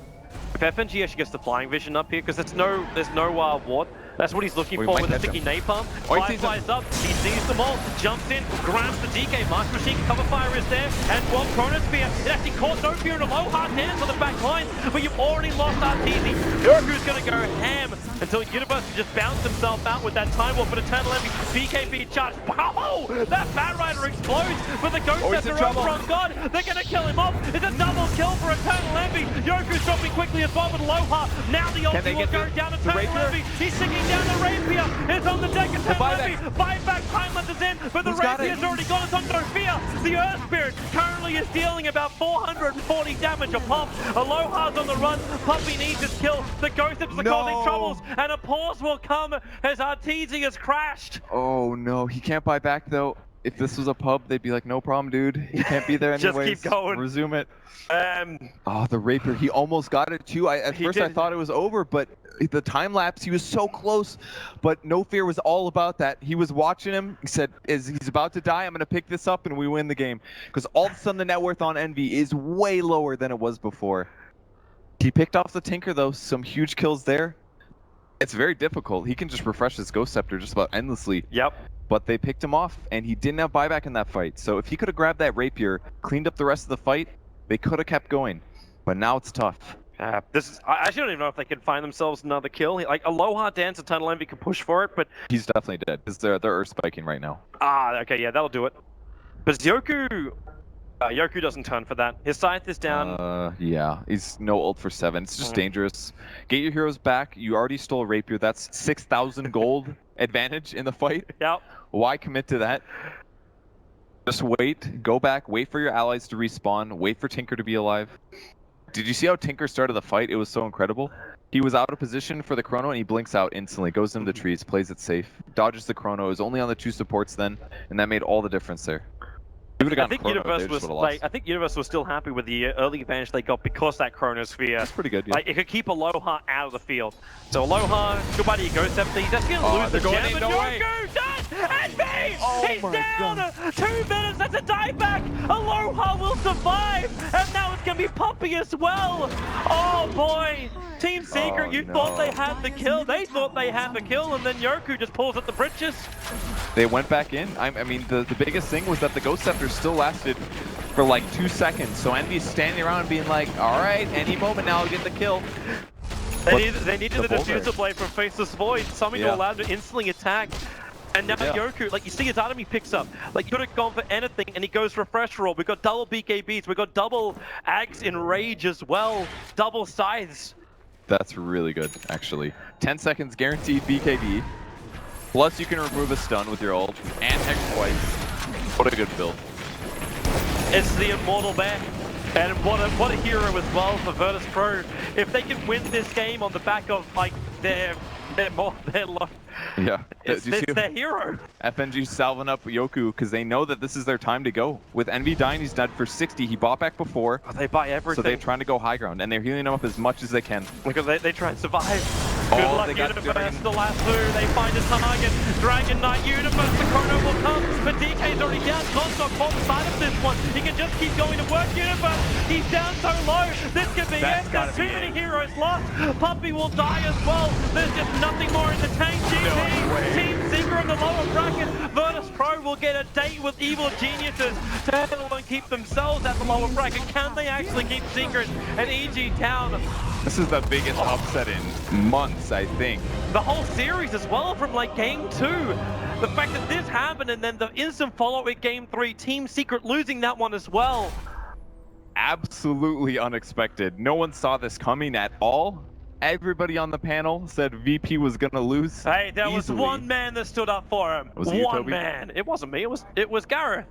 If FNG actually gets the flying vision up here, because there's no ward. That's what he's looking for with the sticky napalm. Flies up, he sees them all, jumps in, grabs the DK. Mark Machine cover fire is there, and one Chronosphere. It actually caught no fear in Aloha hands on the back line, but you've already lost Arteezy. Yoku's gonna go ham until Universe just bounced himself out with that Time Warp, but Eternal Envy BKB charge. Wow! That Bat Rider explodes, but the Ghost Scepter over on God. They're gonna kill him off. It's a double kill for Eternal Envy. Yoku's dropping quickly as well with Aloha. Now the ulti will go down Eternal Envy. He's singing down the Rapier. It's on the deck. Eternal Envy. Buyback Timeland is in, but the Rapier's already gone. It's on no fear. The Earth Spirit currently is dealing about 440 damage a pop. Aloha's on the run. Puppy needs his kill. The Ghost Scepters are causing troubles, and a pause will come as Arteezy has crashed. Oh no, he can't buy back though. If this was a pub, they'd be like, no problem, dude. He can't be there anyways. Just keep going. Resume it. Oh, the Rapier. He almost got it too. At first I thought it was over, but the time lapse, he was so close. But No Fear was all about that. He was watching him. He said, as he's about to die, I'm going to pick this up and we win the game. Because all of a sudden the net worth on Envy is way lower than it was before. He picked off the Tinker though. Some huge kills there. It's very difficult. He can just refresh his Ghost Scepter just about endlessly. Yep. But they picked him off, and he didn't have buyback in that fight. So if he could have grabbed that Rapier, cleaned up the rest of the fight, they could have kept going. But now it's tough. I actually don't even know if they can find themselves another kill. Like Aloha Dance, Eternal Envy can push for it, but he's definitely dead because they're Earth spiking right now. Okay, yeah, that'll do it. But Yoku doesn't turn for that. His Scythe is down. Yeah, he's no ult for 7. It's just dangerous. Get your heroes back. You already stole Rapier. That's 6,000 gold advantage in the fight. Yep. Why commit to that? Just wait, go back, wait for your allies to respawn, wait for Tinker to be alive. Did you see how Tinker started the fight? It was so incredible. He was out of position for the Chrono and he blinks out instantly, goes into the trees, plays it safe, dodges the Chrono, is only on the 2 supports then, and that made all the difference there. I think Universe was still happy with the early advantage they got because that Chronosphere. That's pretty good, yeah. Like, it could keep Aloha out of the field. So Aloha, goodbye to your Ghost Scepter. He's actually going to lose the gem, and Yoku does! Envy! Oh He's my down! God. 2 minutes, that's a dive back! Aloha will survive! And now it's gonna be Puppey as well! Oh boy! Team Secret, Oh, you no. thought they had the kill, they thought they had the kill, and then Yoku just pulls at the britches. They went back in. I mean, the biggest thing was that the Ghost Scepter still lasted for like 2 seconds. So Envy's standing around and being like, all right, any moment now I'll get the kill. They needed the Boulder. diffuser blade from Faceless Void, something to allow him to instantly attack. And now Yoku, like you see his item he picks up, like he could have gone for anything and he goes refresh roll. We've got double BKBs, we've got double Axe in Rage as well, double Scythes. That's really good, actually. 10 seconds guaranteed BKB. Plus you can remove a stun with your ult and Hex twice. What a good build. It's the Immortal Bear. And what a hero as well for Virtus.Pro. If they can win this game on the back of like their low. Yeah. It's Do you see their hero. FNG salving up Yoku because they know that this is their time to go. With Envy dying, he's dead for 60. He bought back before. Oh, they buy everything. So they're trying to go high ground and they're healing him up as much as they can. Because they try and survive. Good Oh, luck, they got Universe, Dragon. the last two, they find a target. Dragon Knight, Universe, the chrono will come, but DK's already down. God's not caught side of this one. He can just keep going to work, Universe. He's down so low. This could be it. There's too many heroes lost. Puppey will die as well. There's just nothing more in the tank. GP, Team Secret in the lower bracket. Virtus.Pro will get a date with evil geniuses to handle and keep themselves at the lower bracket. Can they actually keep Secret and EG down? This is the biggest upset in months, I think. The whole series as well from like game 2. The fact that this happened and then the instant follow with game 3, Team Secret losing that one as well. Absolutely unexpected. No one saw this coming at all. Everybody on the panel said VP was gonna lose. Hey, there was easily. one man that stood up for him. Was it you, One Toby? man. It wasn't me, it was Gareth.